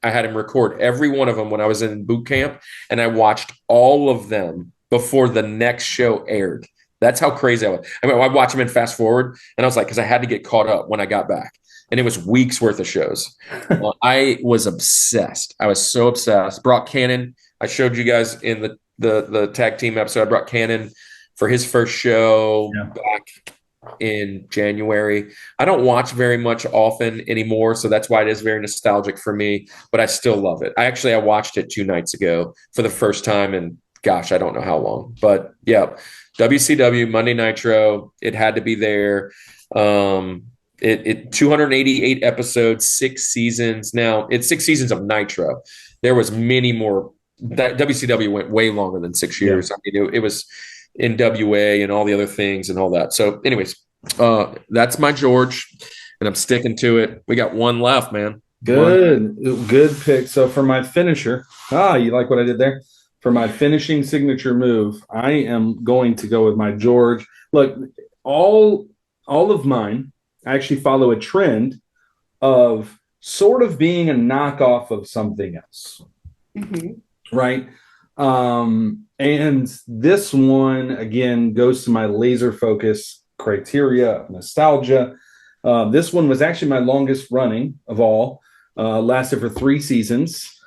S3: I had him record every one of them when I was in boot camp, and I watched all of them before the next show aired. That's how crazy I was. I mean, I'd watch them in fast forward, and I was like, because I had to get caught up when I got back. And it was weeks worth of shows. I was obsessed. I was so obsessed. Brought Cannon. I showed you guys in the tag team episode. I brought Cannon for his first show back in January. I don't watch very much often anymore, so that's why it is very nostalgic for me, but I still love it. I watched it 2 nights ago for the first time, and gosh, I don't know how long. But yeah, WCW, Monday Nitro, it had to be there. It 288 episodes, 6 seasons. Now, it's 6 seasons of Nitro. There was many more. That WCW went way longer than 6 years. I mean, it was NWA and all the other things and all that. So anyways, That's my George, and I'm sticking to it. We got one left, man.
S2: Good pick. So for my finisher, you like what I did there? For my finishing signature move, I am going to go with my George. Look, all of mine actually follow a trend of sort of being a knockoff of something else. Right? And this one again goes to my laser focus criteria of nostalgia. This one was actually my longest running of all. Lasted for 3 seasons.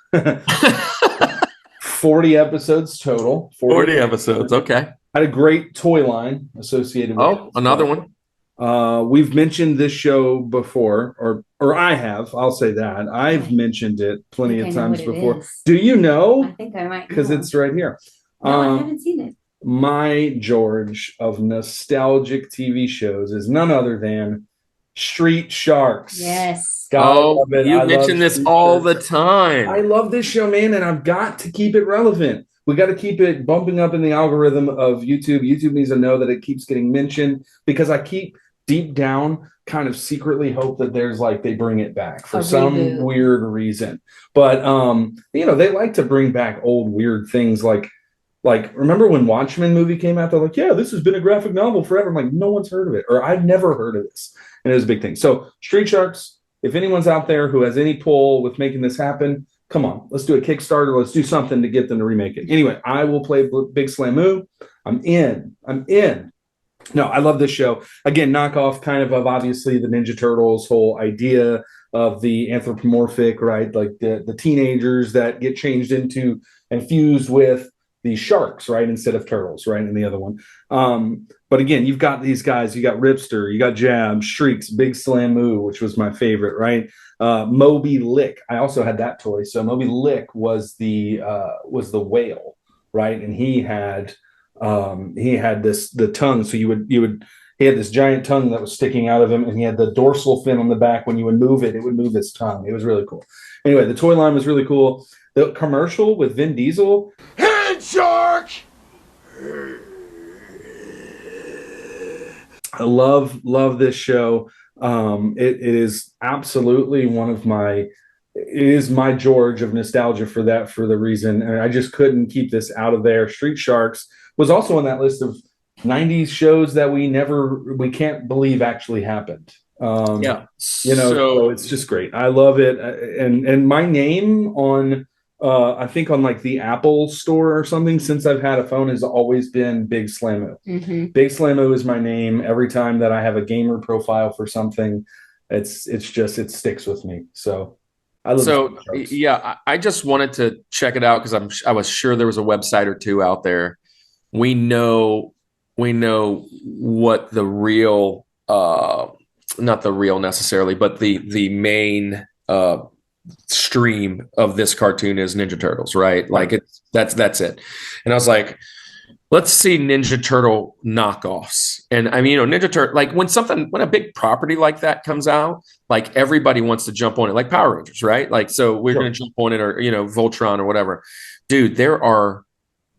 S2: 40 episodes total.
S3: 40 episodes. Okay.
S2: Had a great toy line associated with it.
S3: Another one.
S2: We've mentioned this show before, or I have. I'll say that. I've mentioned it plenty of times before. Do you know?
S4: I think I might,
S2: because it's right here.
S4: No, I haven't seen it.
S2: My George of nostalgic TV shows is none other than Street Sharks.
S4: Yes.
S3: You mention this all the time.
S2: I love this show, man, and I've got to keep it relevant. We got to keep it bumping up in the algorithm of YouTube. YouTube needs to know that it keeps getting mentioned, because I keep deep down kind of secretly hope that there's they bring it back for some weird reason. But they like to bring back old weird things like remember when Watchmen movie came out? They're like, yeah, this has been a graphic novel forever. I'm like, no one's heard of it, or I've never heard of this. And it was a big thing. So Street Sharks, if anyone's out there who has any pull with making this happen, come on, let's do a Kickstarter. Let's do something to get them to remake it. Anyway, I will play Big Slamoo. I'm in. No, I love this show. Again, knockoff kind of obviously the Ninja Turtles whole idea of the anthropomorphic, right? Like the teenagers that get changed into and fused with the sharks, right? Instead of turtles, right? In the other one. But again, you've got these guys, you got Ripster, you got Jab, Shrieks, Big Slamoo, which was my favorite, right? Moby Lick. I also had that toy. So Moby Lick was the whale, right? And he had the tongue. So he had this giant tongue that was sticking out of him, and he had the dorsal fin on the back. When you would move it, it would move its tongue. It was really cool. Anyway, the toy line was really cool. The commercial with Vin Diesel.
S1: Head shark!
S2: I love this show. It is absolutely it is my George of nostalgia for the reason. And I just couldn't keep this out of there. Street Sharks was also on that list of 90s shows that we can't believe actually happened. So it's just great. I love it. And my name on I think on the Apple store or something, since I've had a phone, has always been Big Slamoo. Big Slamoo is my name. Every time that I have a gamer profile for something, it sticks with me. So I love
S3: I just wanted to check it out because I was sure there was a website or two out there. We know what the real not the real necessarily, but the main stream of this cartoon is Ninja Turtles, right? That's it. And I was like, let's see Ninja Turtle knockoffs. And I mean, Ninja Turtle, when a big property like that comes out, everybody wants to jump on it, like Power Rangers, right? So we're going to jump on it, or Voltron or whatever. Dude, there are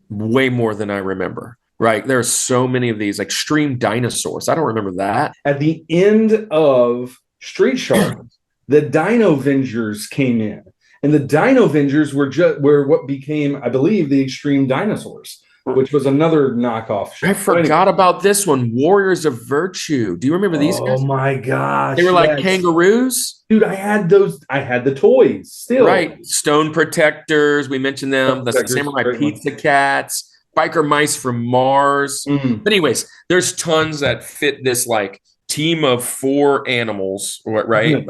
S3: way more than I remember. Right. There are so many of these, Extreme Dinosaurs. I don't remember that.
S2: At the end of Street Sharks, the Dino Vengers came in, and the Dino Vengers were what became, I believe, the Extreme Dinosaurs, which was another knockoff show.
S3: I forgot about this one, Warriors of Virtue. Do you remember these guys?
S2: Oh my gosh.
S3: They were kangaroos.
S2: Dude, I had those. I had the toys still.
S3: Right. Stone Protectors. We mentioned them. The Samurai Pizza Cats. Biker Mice from Mars. But anyways, there's tons that fit this team of 4 animals, right?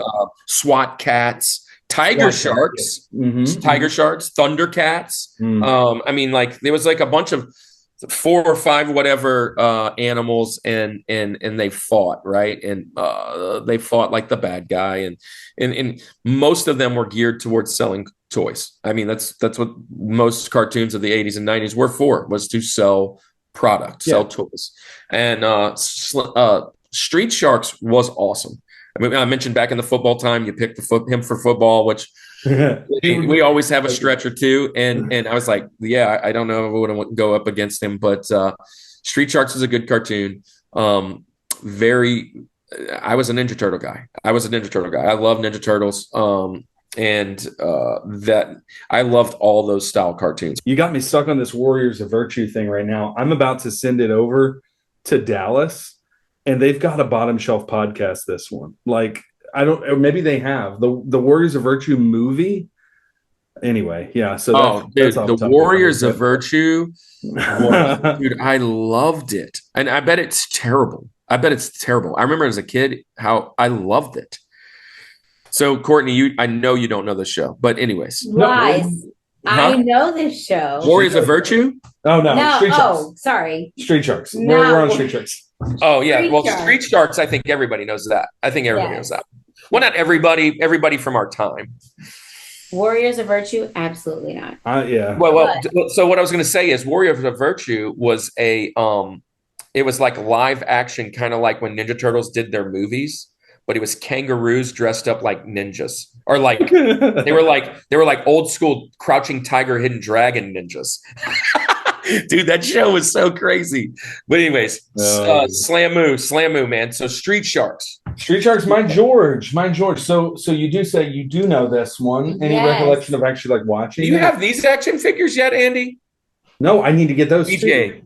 S3: SWAT cats, Tiger Sharks, Thundercats. I mean, there was a bunch of 4 or 5 whatever animals, and they fought, right? And they fought like the bad guy, and most of them were geared towards selling toys. I mean, that's what most cartoons of the 80s and 90s were for, was to sell product, sell toys. And Street Sharks was awesome. I mean, I mentioned back in the football time, you picked him for football, which we always have a stretch or two. And I was like, yeah, I don't know if I would go up against him, but Street Sharks is a good cartoon. I was a Ninja Turtle guy. I love Ninja Turtles. And that I loved all those style cartoons.
S2: You got me stuck on this Warriors of Virtue thing right now. I'm about to send it over to Dallas, and they've got a bottom shelf podcast. This one, like, I don't, or maybe they have the Warriors of Virtue movie. Anyway, yeah. So
S3: dude, the Warriors of Virtue, dude, I loved it, and I bet it's terrible. I remember as a kid how I loved it. So, Courtney, I know you don't know the show, but anyways.
S4: Lies. I know this show.
S3: Warriors of Virtue?
S2: Oh, no. Street Sharks.
S4: Sorry.
S2: Street Sharks.
S4: No.
S2: We're on Street Sharks.
S3: Oh, yeah. Street Sharks, I think everybody knows that. Knows that. Well, not everybody from our time.
S4: Warriors of Virtue? Absolutely not.
S2: Yeah.
S3: Well, so what I was going to say is Warriors of Virtue was it was like live action, kind of like when Ninja Turtles did their movies. But it was kangaroos dressed up like ninjas, or like they were like old school Crouching Tiger, Hidden Dragon ninjas. Dude, that show was so crazy. But anyways, Slamu, man. So Street Sharks,
S2: my George. So you do say you do know this one. Any recollection of actually like watching?
S3: Do you have these action figures yet, Andy?
S2: No, I need to get those.
S3: BJ,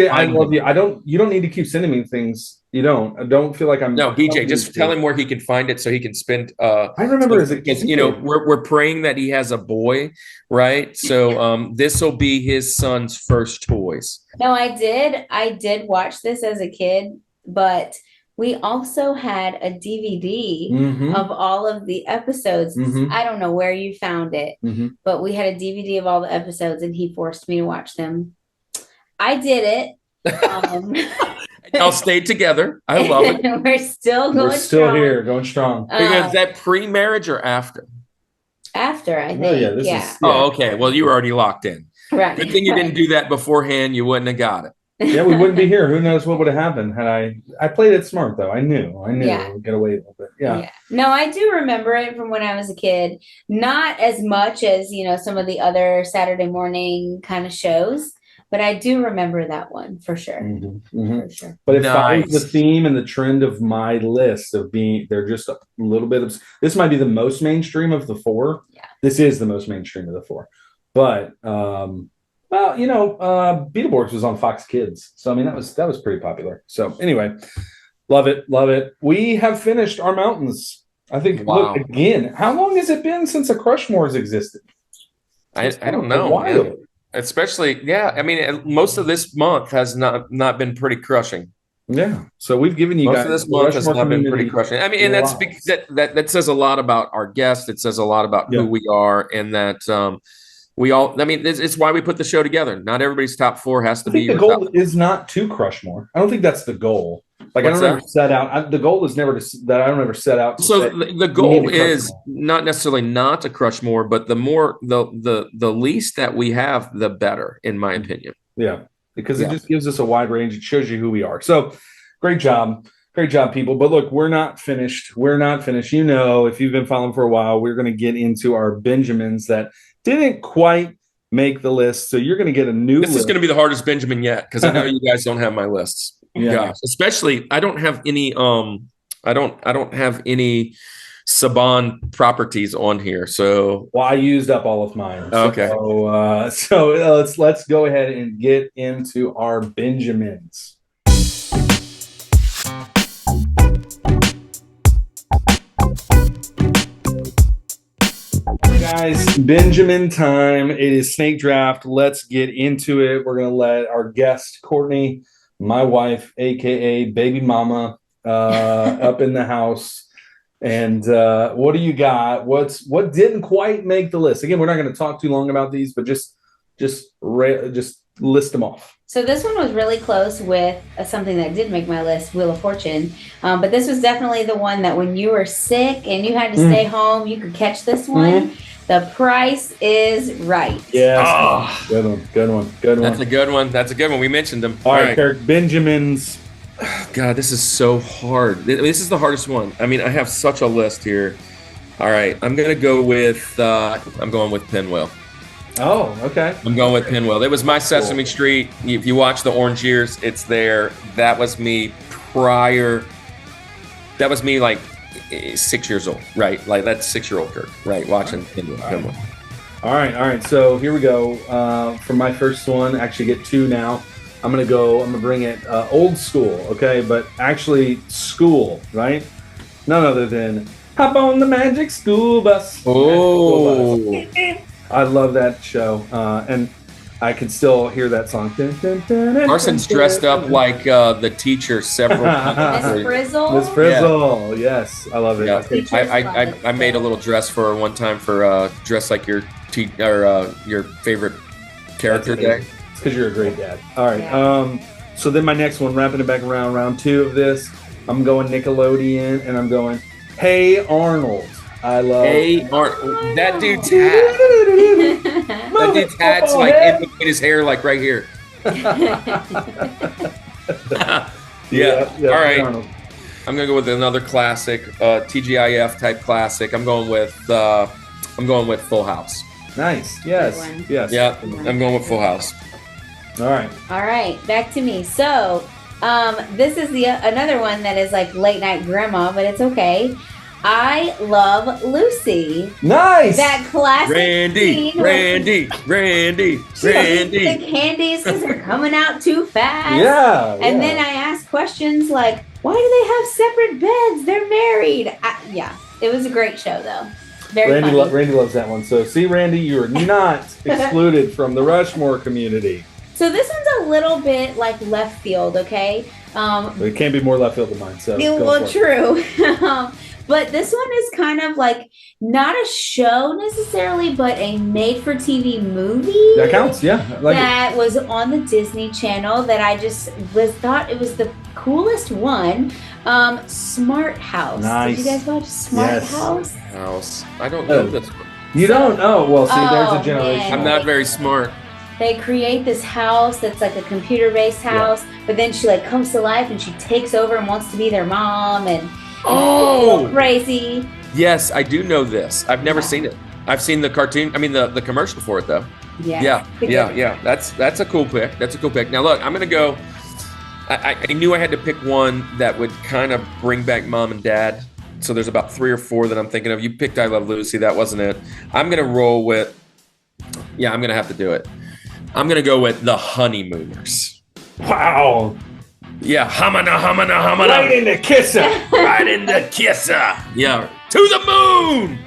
S2: I love you. You don't need to keep sending me things. You don't. I don't feel like I'm.
S3: No, BJ, just tell him where he can find it so he can spend.
S2: I remember as a kid.
S3: We're praying that he has a boy, right? So this will be his son's first toys.
S4: No, I did watch this as a kid, but we also had a DVD of all of the episodes. I don't know where you found it, but we had a DVD of all the episodes, and he forced me to watch them. I did it.
S3: Y'all stayed together. I love it.
S4: We're still strong.
S2: Here, going strong.
S3: Is that pre-marriage or after?
S4: After, I think.
S3: Oh, okay. Well, you were already locked in.
S4: Right.
S3: Good thing you didn't do that beforehand. You wouldn't have got it.
S2: Yeah, we wouldn't be here. Who knows what would have happened had I played it smart though. I knew I would get away a little bit. Yeah.
S4: No, I do remember it from when I was a kid. Not as much as, some of the other Saturday morning kind of shows. But I do remember that one for sure. For sure.
S2: But it follows the theme and the trend of my list of they're just a little bit of, this might be the most mainstream of the four.
S4: Yeah.
S2: This is the most mainstream of the four. But, Beetleborgs was on Fox Kids. So, I mean, that was pretty popular. So anyway, love it. We have finished our mountains. I think, look, again, how long has it been since a Crushmore's existed?
S3: I don't know. Especially, I mean, most of this month has not been pretty crushing.
S2: Yeah. So we've given you
S3: most
S2: guys
S3: of this month has not been pretty crushing. I mean, and that's because that says a lot about our guests. It says a lot about who we are, and that we all. I mean, it's why we put the show together. Not everybody's top four has to be.
S2: The goal is not to crush more. I don't think that's the goal. Like I don't ever set out. The goal is never that I don't ever set out.
S3: So the goal is not necessarily not to crush more, but the more the least that we have, the better, in my opinion.
S2: Yeah, because it just gives us a wide range. It shows you who we are. So great job, people. But look, we're not finished. You know, if you've been following for a while, we're going to get into our Benjamins that didn't quite make the list. So you're going to get a new.
S3: This is going to be the hardest Benjamin yet because I know you guys don't have my lists.
S2: Yeah.
S3: Gosh, especially I don't have any I don't have any Saban properties on here. So
S2: I used up all of mine.
S3: Okay.
S2: So let's go ahead and get into our Benjamins. Guys, Benjamin time. It is snake draft. Let's get into it. We're gonna let our guest Courtney, my wife, aka baby mama, up in the house. And what do you got? What didn't quite make the list? Again, we're not going to talk too long about these, but just list them off.
S4: So this one was really close with something that did make my list, Wheel of Fortune. But this was definitely the one that when you were sick and you had to stay home, you could catch this one. The Price is Right.
S2: Yes. Good one.
S3: That's a good one. We mentioned them.
S2: All right, Kirk. Benjamin's.
S3: God, this is so hard. This is the hardest one. I mean, I have such a list here. All right, I'm going with Pinwheel.
S2: Oh, okay.
S3: I'm going with Pinwheel. It was my Sesame Street. If you watch the Orange Years, it's there. That was me prior. That was me like 6 years old, right? Like that's 6-year-old Kirk, right? Watching Pinwheel.
S2: All right. So here we go. For my first one, actually get two now. I'm gonna bring it old school, okay? But actually school, right? None other than Hop on the Magic School Bus.
S3: Oh.
S2: I love that show. And I can still hear that song.
S3: Carson's dressed up like the teacher several times.
S4: Miss Frizzle.
S2: Miss Frizzle, yes, I love it.
S3: Yeah.
S2: Okay.
S3: I made a little dress for her one time for dress like your favorite character day.
S2: It's because you're a great dad. All right.
S4: Yeah.
S2: So then my next one, wrapping it back around, round two of this, I'm going Nickelodeon, and I'm going Hey Arnold. I love.
S3: Hey Arnold. That dude's hat. That dude's hat's like in between his hair, like right here. Yeah. All right.
S2: Arnold.
S3: I'm gonna go with another classic, TGIF type classic. I'm going with Full House.
S2: Nice. Yes.
S4: Good one.
S2: Yes.
S3: Yeah, I'm going with Full House.
S2: All right.
S4: All right, back to me. So, this is another one that is like late night grandma, but it's okay. I love Lucy.
S2: Nice.
S4: That classic
S3: Randy.
S4: scene where
S3: The
S4: candies because they're coming out too fast.
S2: Yeah.
S4: And then I ask questions like, why do they have separate beds? They're married. Yeah, it was a great show though. Very funny.
S2: Randy loves that one. So see, Randy, you are not excluded from the Rushmore community.
S4: So this one's a little bit like left field, okay?
S2: It can't be more left field than mine. So
S4: True. But this one is kind of like not a show necessarily, but a made-for-TV movie.
S2: That counts, yeah.
S4: That was on the Disney Channel that I just thought it was the coolest one. Smart House.
S2: Nice.
S4: Did you guys watch Smart House?
S3: I don't know this one.
S2: You don't? Oh, well, see, there's a generation.
S4: man.
S3: I'm not very smart.
S4: They create this house that's like a computer-based house, but then she like comes to life and she takes over and wants to be their mom and it's crazy.
S3: Yes, I do know this. I've never seen it. I've seen the cartoon. I mean the commercial for it though. Yeah. That's a cool pick. That's a cool pick. Now look, I'm gonna go. I knew I had to pick one that would kind of bring back mom and dad. So there's about 3 or 4 that I'm thinking of. You picked I Love Lucy. That wasn't it. I'm gonna roll with. Yeah, I'm gonna have to do it. I'm gonna go with the Honeymooners.
S2: Wow.
S3: Yeah, hamana.
S2: Right in the kisser.
S3: Right in the kisser. Yeah, to the moon.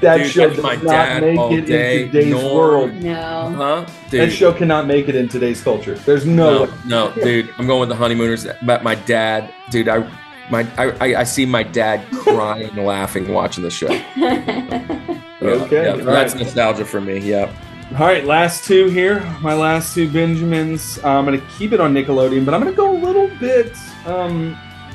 S2: That
S3: Dude,
S2: show
S3: that's
S2: does
S3: my
S2: not
S3: dad
S2: make
S3: all
S2: it
S3: day,
S2: in today's world.
S4: No.
S3: Huh? Dude.
S2: That show cannot make it in today's culture. There's no way.
S3: No, dude. I'm going with the Honeymooners. But my dad, dude, I see my dad crying and laughing watching the show.
S2: Okay, all
S3: that's
S2: right.
S3: nostalgia for me. Yeah.
S2: All right, last two here. My last two Benjamins. I'm going to keep it on Nickelodeon, but I'm going to go a little bit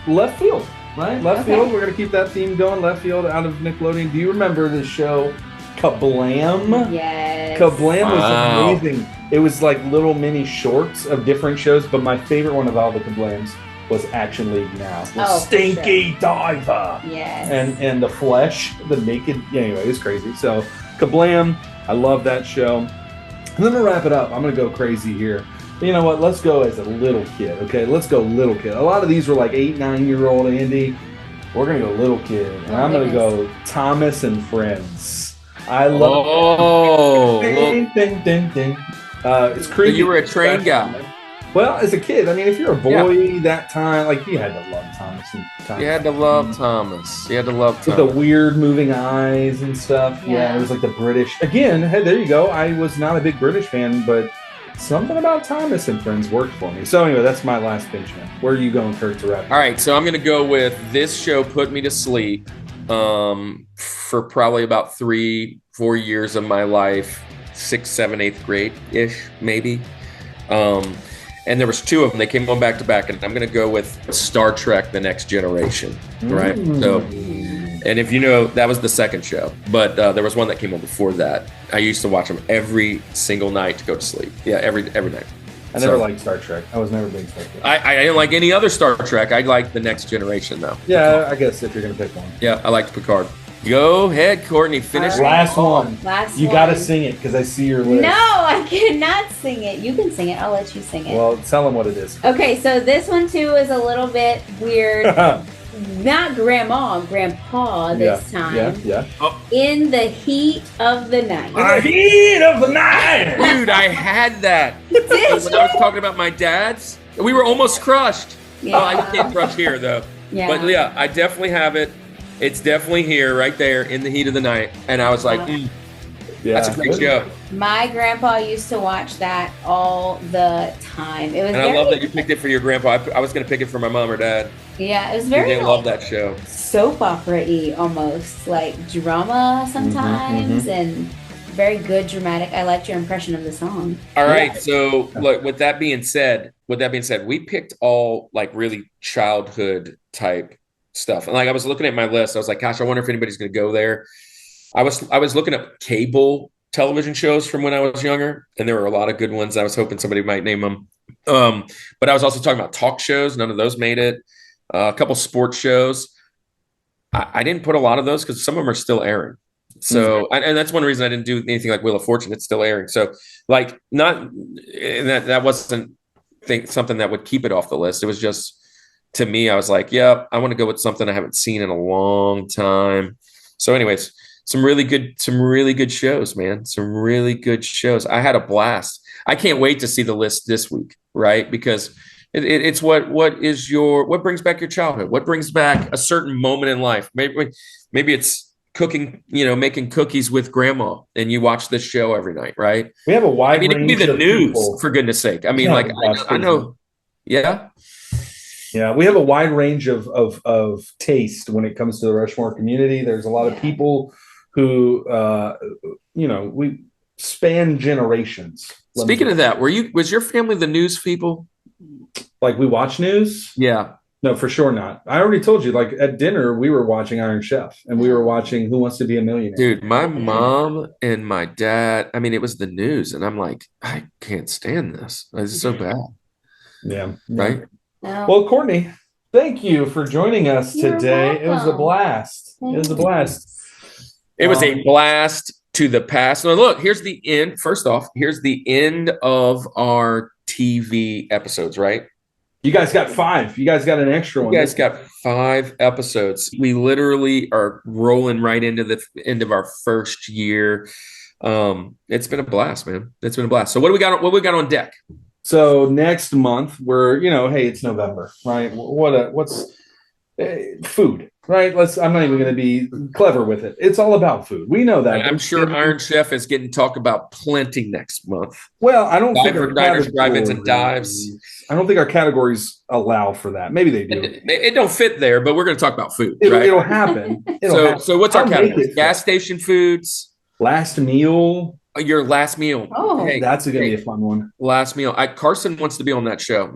S2: left field. Right? Left field. We're going to keep that theme going. Left field out of Nickelodeon. Do you remember the show Kablam?
S4: Yes.
S2: Kablam was amazing. It was like little mini shorts of different shows, but my favorite one of all the Kablams was Action League Now. The Stinky Diver.
S4: Yes.
S2: And the flesh, the naked. Yeah, anyway, it's crazy. So Kablam, I love that show. And then to wrap it up, I'm going to go crazy here. You know what? Let's go as a little kid, okay? Let's go little kid. A lot of these were like 8, 9-year-old Andy. We're going to go little kid. And I'm going to go Thomas and Friends. I love it. Ding, ding, ding. It's creepy.
S3: So you were a train guy.
S2: Well, as a kid, I mean, if you're a boy that time, like, you had to love Thomas and Thomas.
S3: You had to love Thomas. You had to love
S2: With
S3: Thomas.
S2: the weird moving eyes and stuff. Yeah, it was like the British. Again, hey, there you go. I was not a big British fan, but something about Thomas and Friends worked for me. So anyway, that's my last Benjamin. Where are you going, Kurt, to wrap?
S3: All right, so I'm going to go with this show put me to sleep for probably about 3-4 years of my life, 6th, 7th, 8th grade-ish, maybe. And there was 2 of them. They came on back to back, and I'm going to go with Star Trek: The Next Generation, right? So, and if you know, that was the second show, but there was one that came on before that. I used to watch them every single night to go to sleep. Yeah, every night.
S2: I never liked Star Trek. I was never a big Star Trek.
S3: I didn't like any other Star Trek. I liked The Next Generation, though.
S2: Yeah, I guess if you're going to pick one.
S3: Yeah, I liked Picard. Go ahead, Courtney. Finish.
S4: All right.
S2: Last one.
S4: Last
S2: You
S4: one.
S2: got to sing it because I see your list.
S4: No, I cannot sing it. You can sing it. I'll let you sing it.
S2: Well, tell them what it is.
S4: Okay, so this one too is a little bit weird. Not grandma, grandpa this time.
S2: Yeah.
S4: In the heat of the night.
S2: The heat of the night.
S3: Dude, I had that.
S4: Did
S3: When I was
S4: you?
S3: talking about my dad's, we were almost crushed.
S4: Yeah.
S3: Oh, I can't crush here though.
S4: Yeah.
S3: But yeah, I definitely have it. It's definitely here, right there, in the heat of the night. And I was like,
S2: Yeah,
S3: that's a great show.
S4: My grandpa used to watch that all the time. It was
S3: And I love that you picked it for your grandpa. I was going to pick it for my mom or dad.
S4: Yeah, it was very
S3: They love that show.
S4: soap opera-y almost, like drama sometimes, and very good dramatic. I liked your impression of the song.
S3: All right. So look, with that being said, we picked all like really childhood type stuff. And like I was looking at my list, I was like, gosh, I wonder if anybody's going to go there. I was looking up cable television shows from when I was younger, and there were a lot of good ones. I was hoping somebody might name them. But I was also talking about talk shows. None of those made it. A couple sports shows. I didn't put a lot of those because some of them are still airing. So, and that's one reason I didn't do anything like Wheel of Fortune. It's still airing. So, like, that wasn't something that would keep it off the list. It was just, to me, I was like, yeah, I want to go with something I haven't seen in a long time. So, anyways, some really good shows, man. Some really good shows. I had a blast. I can't wait to see the list this week, right? Because it's what brings back your childhood? What brings back a certain moment in life? Maybe it's cooking, making cookies with grandma, and you watch this show every night, right?
S2: We have a wide range.
S3: It could be the
S2: of
S3: news,
S2: people.
S3: for goodness sake. I mean, I know. Yeah.
S2: Yeah, we have a wide range of taste when it comes to the Rushmore community. There's a lot of people who, we span generations.
S3: Speaking of that, was your family the news people?
S2: Like we watch news?
S3: Yeah.
S2: No, for sure not. I already told you, like at dinner, we were watching Iron Chef and we were watching Who Wants to Be a Millionaire.
S3: Dude, my mom and my dad, I mean, it was the news, and I'm like, I can't stand this. It's so bad.
S2: Yeah.
S3: Right?
S4: No.
S2: Well, Courtney, thank you for joining us
S4: You're
S2: today. It was a
S4: welcome.
S2: blast. It was a blast.
S3: It was a blast to the past. Now, look, here's the end. First off, here's the end of our TV episodes, right?
S2: You guys got 5. You guys got an extra one.
S3: You guys got 5 episodes. We literally are rolling right into the end of our first year. It's been a blast, man. It's been a blast. So what do we got? What we got on deck?
S2: So next month we're, hey, it's November, right? What's food, right? I'm not even going to be clever with it. It's all about food. We know that.
S3: I'm sure Iron Chef is getting talked about plenty next month.
S2: Well, I don't think our
S3: diners, drive-ins, and dives.
S2: I don't think our categories allow for that. Maybe they do.
S3: It don't fit there, but we're going to talk about food.
S2: It'll happen.
S3: So what's our
S2: I'll make
S3: category?
S2: it
S3: Gas station foods.
S2: Last meal.
S3: Your last meal.
S4: Oh,
S3: Hey,
S2: That's going to be a fun one.
S3: last meal. Carson wants to be on that show.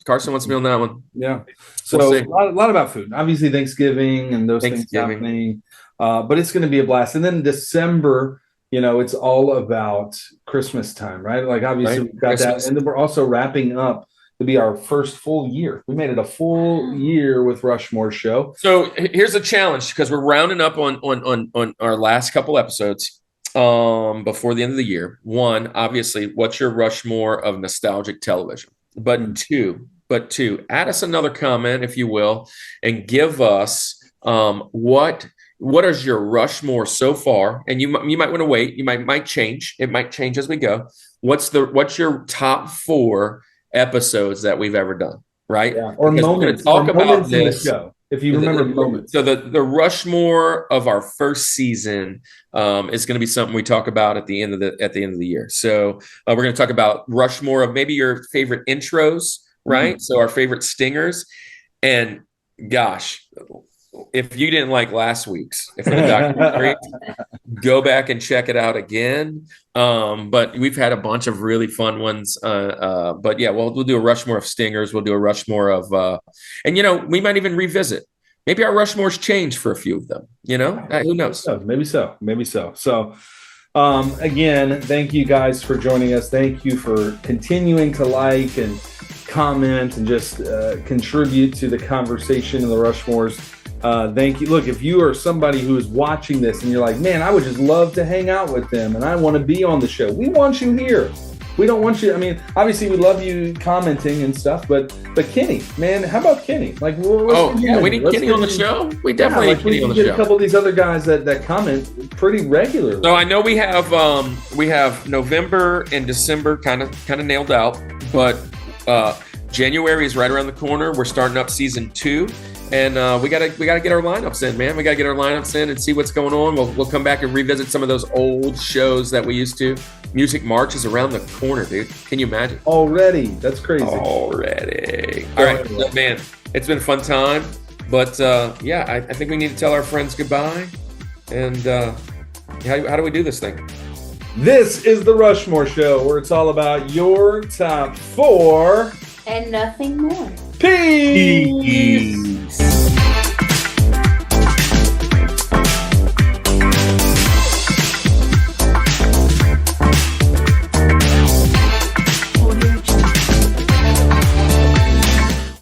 S3: Carson wants to be on that one.
S2: Yeah. So
S3: We'll see.
S2: a lot about food. Obviously Thanksgiving and those things happening. But it's going to be a blast. And then December, it's all about Christmas time, right? Like obviously
S3: Right.
S2: we've got
S3: Christmas.
S2: that. And then we're also wrapping up to be our first full year. We made it a full year with Rushmore Show.
S3: So here's a challenge, because we're rounding up on our last couple episodes before the end of the year. One, obviously, what's your Rushmore of nostalgic television? But two, add us another comment, if you will, and give us what is your Rushmore so far? And you might want to wait. You might change. It might change as we go. What's your top 4 episodes that we've ever done? Right?
S2: Yeah. Or
S3: Because
S2: moments.
S3: we're going to talk about
S2: moments in the
S3: this.
S2: show. If you remember moments.
S3: So the Rushmore of our first season is going to be something we talk about at the end of the year. So we're going to talk about Rushmore of maybe your favorite intros, right? So our favorite stingers. And gosh, if you didn't like last week's for the documentary, go back and check it out again. But we've had a bunch of really fun ones. But yeah, we'll do a Rushmore of stingers. We'll do a Rushmore of, and we might even revisit. Maybe our Rushmores change for a few of them. Who knows?
S2: Maybe so. So, again, thank you guys for joining us. Thank you for continuing to like and comment and just contribute to the conversation of the Rushmores. Thank you. Look, if you are somebody who is watching this and you're like, man, I would just love to hang out with them and I want to be on the show, we want you here. We don't want you. I mean, obviously, we love you commenting and stuff, but Kenny, man, how about Kenny? Like,
S3: we need Kenny on the show. We definitely need Kenny on the show.
S2: A couple of these other guys that comment pretty regularly.
S3: So I know we have November and December kind of nailed out, but January is right around the corner. We're starting up season 2. And we gotta get our lineups in, man. We gotta get our lineups in and see what's going on. We'll come back and revisit some of those old shows that we used to. Music March is around the corner, dude. Can you imagine?
S2: Already, that's crazy.
S3: Already. All right, man. It's been a fun time, but I think we need to tell our friends goodbye. And how do we do this thing?
S2: This is the Rushmore Show, where it's all about your top 4
S4: and nothing more.
S2: Peace.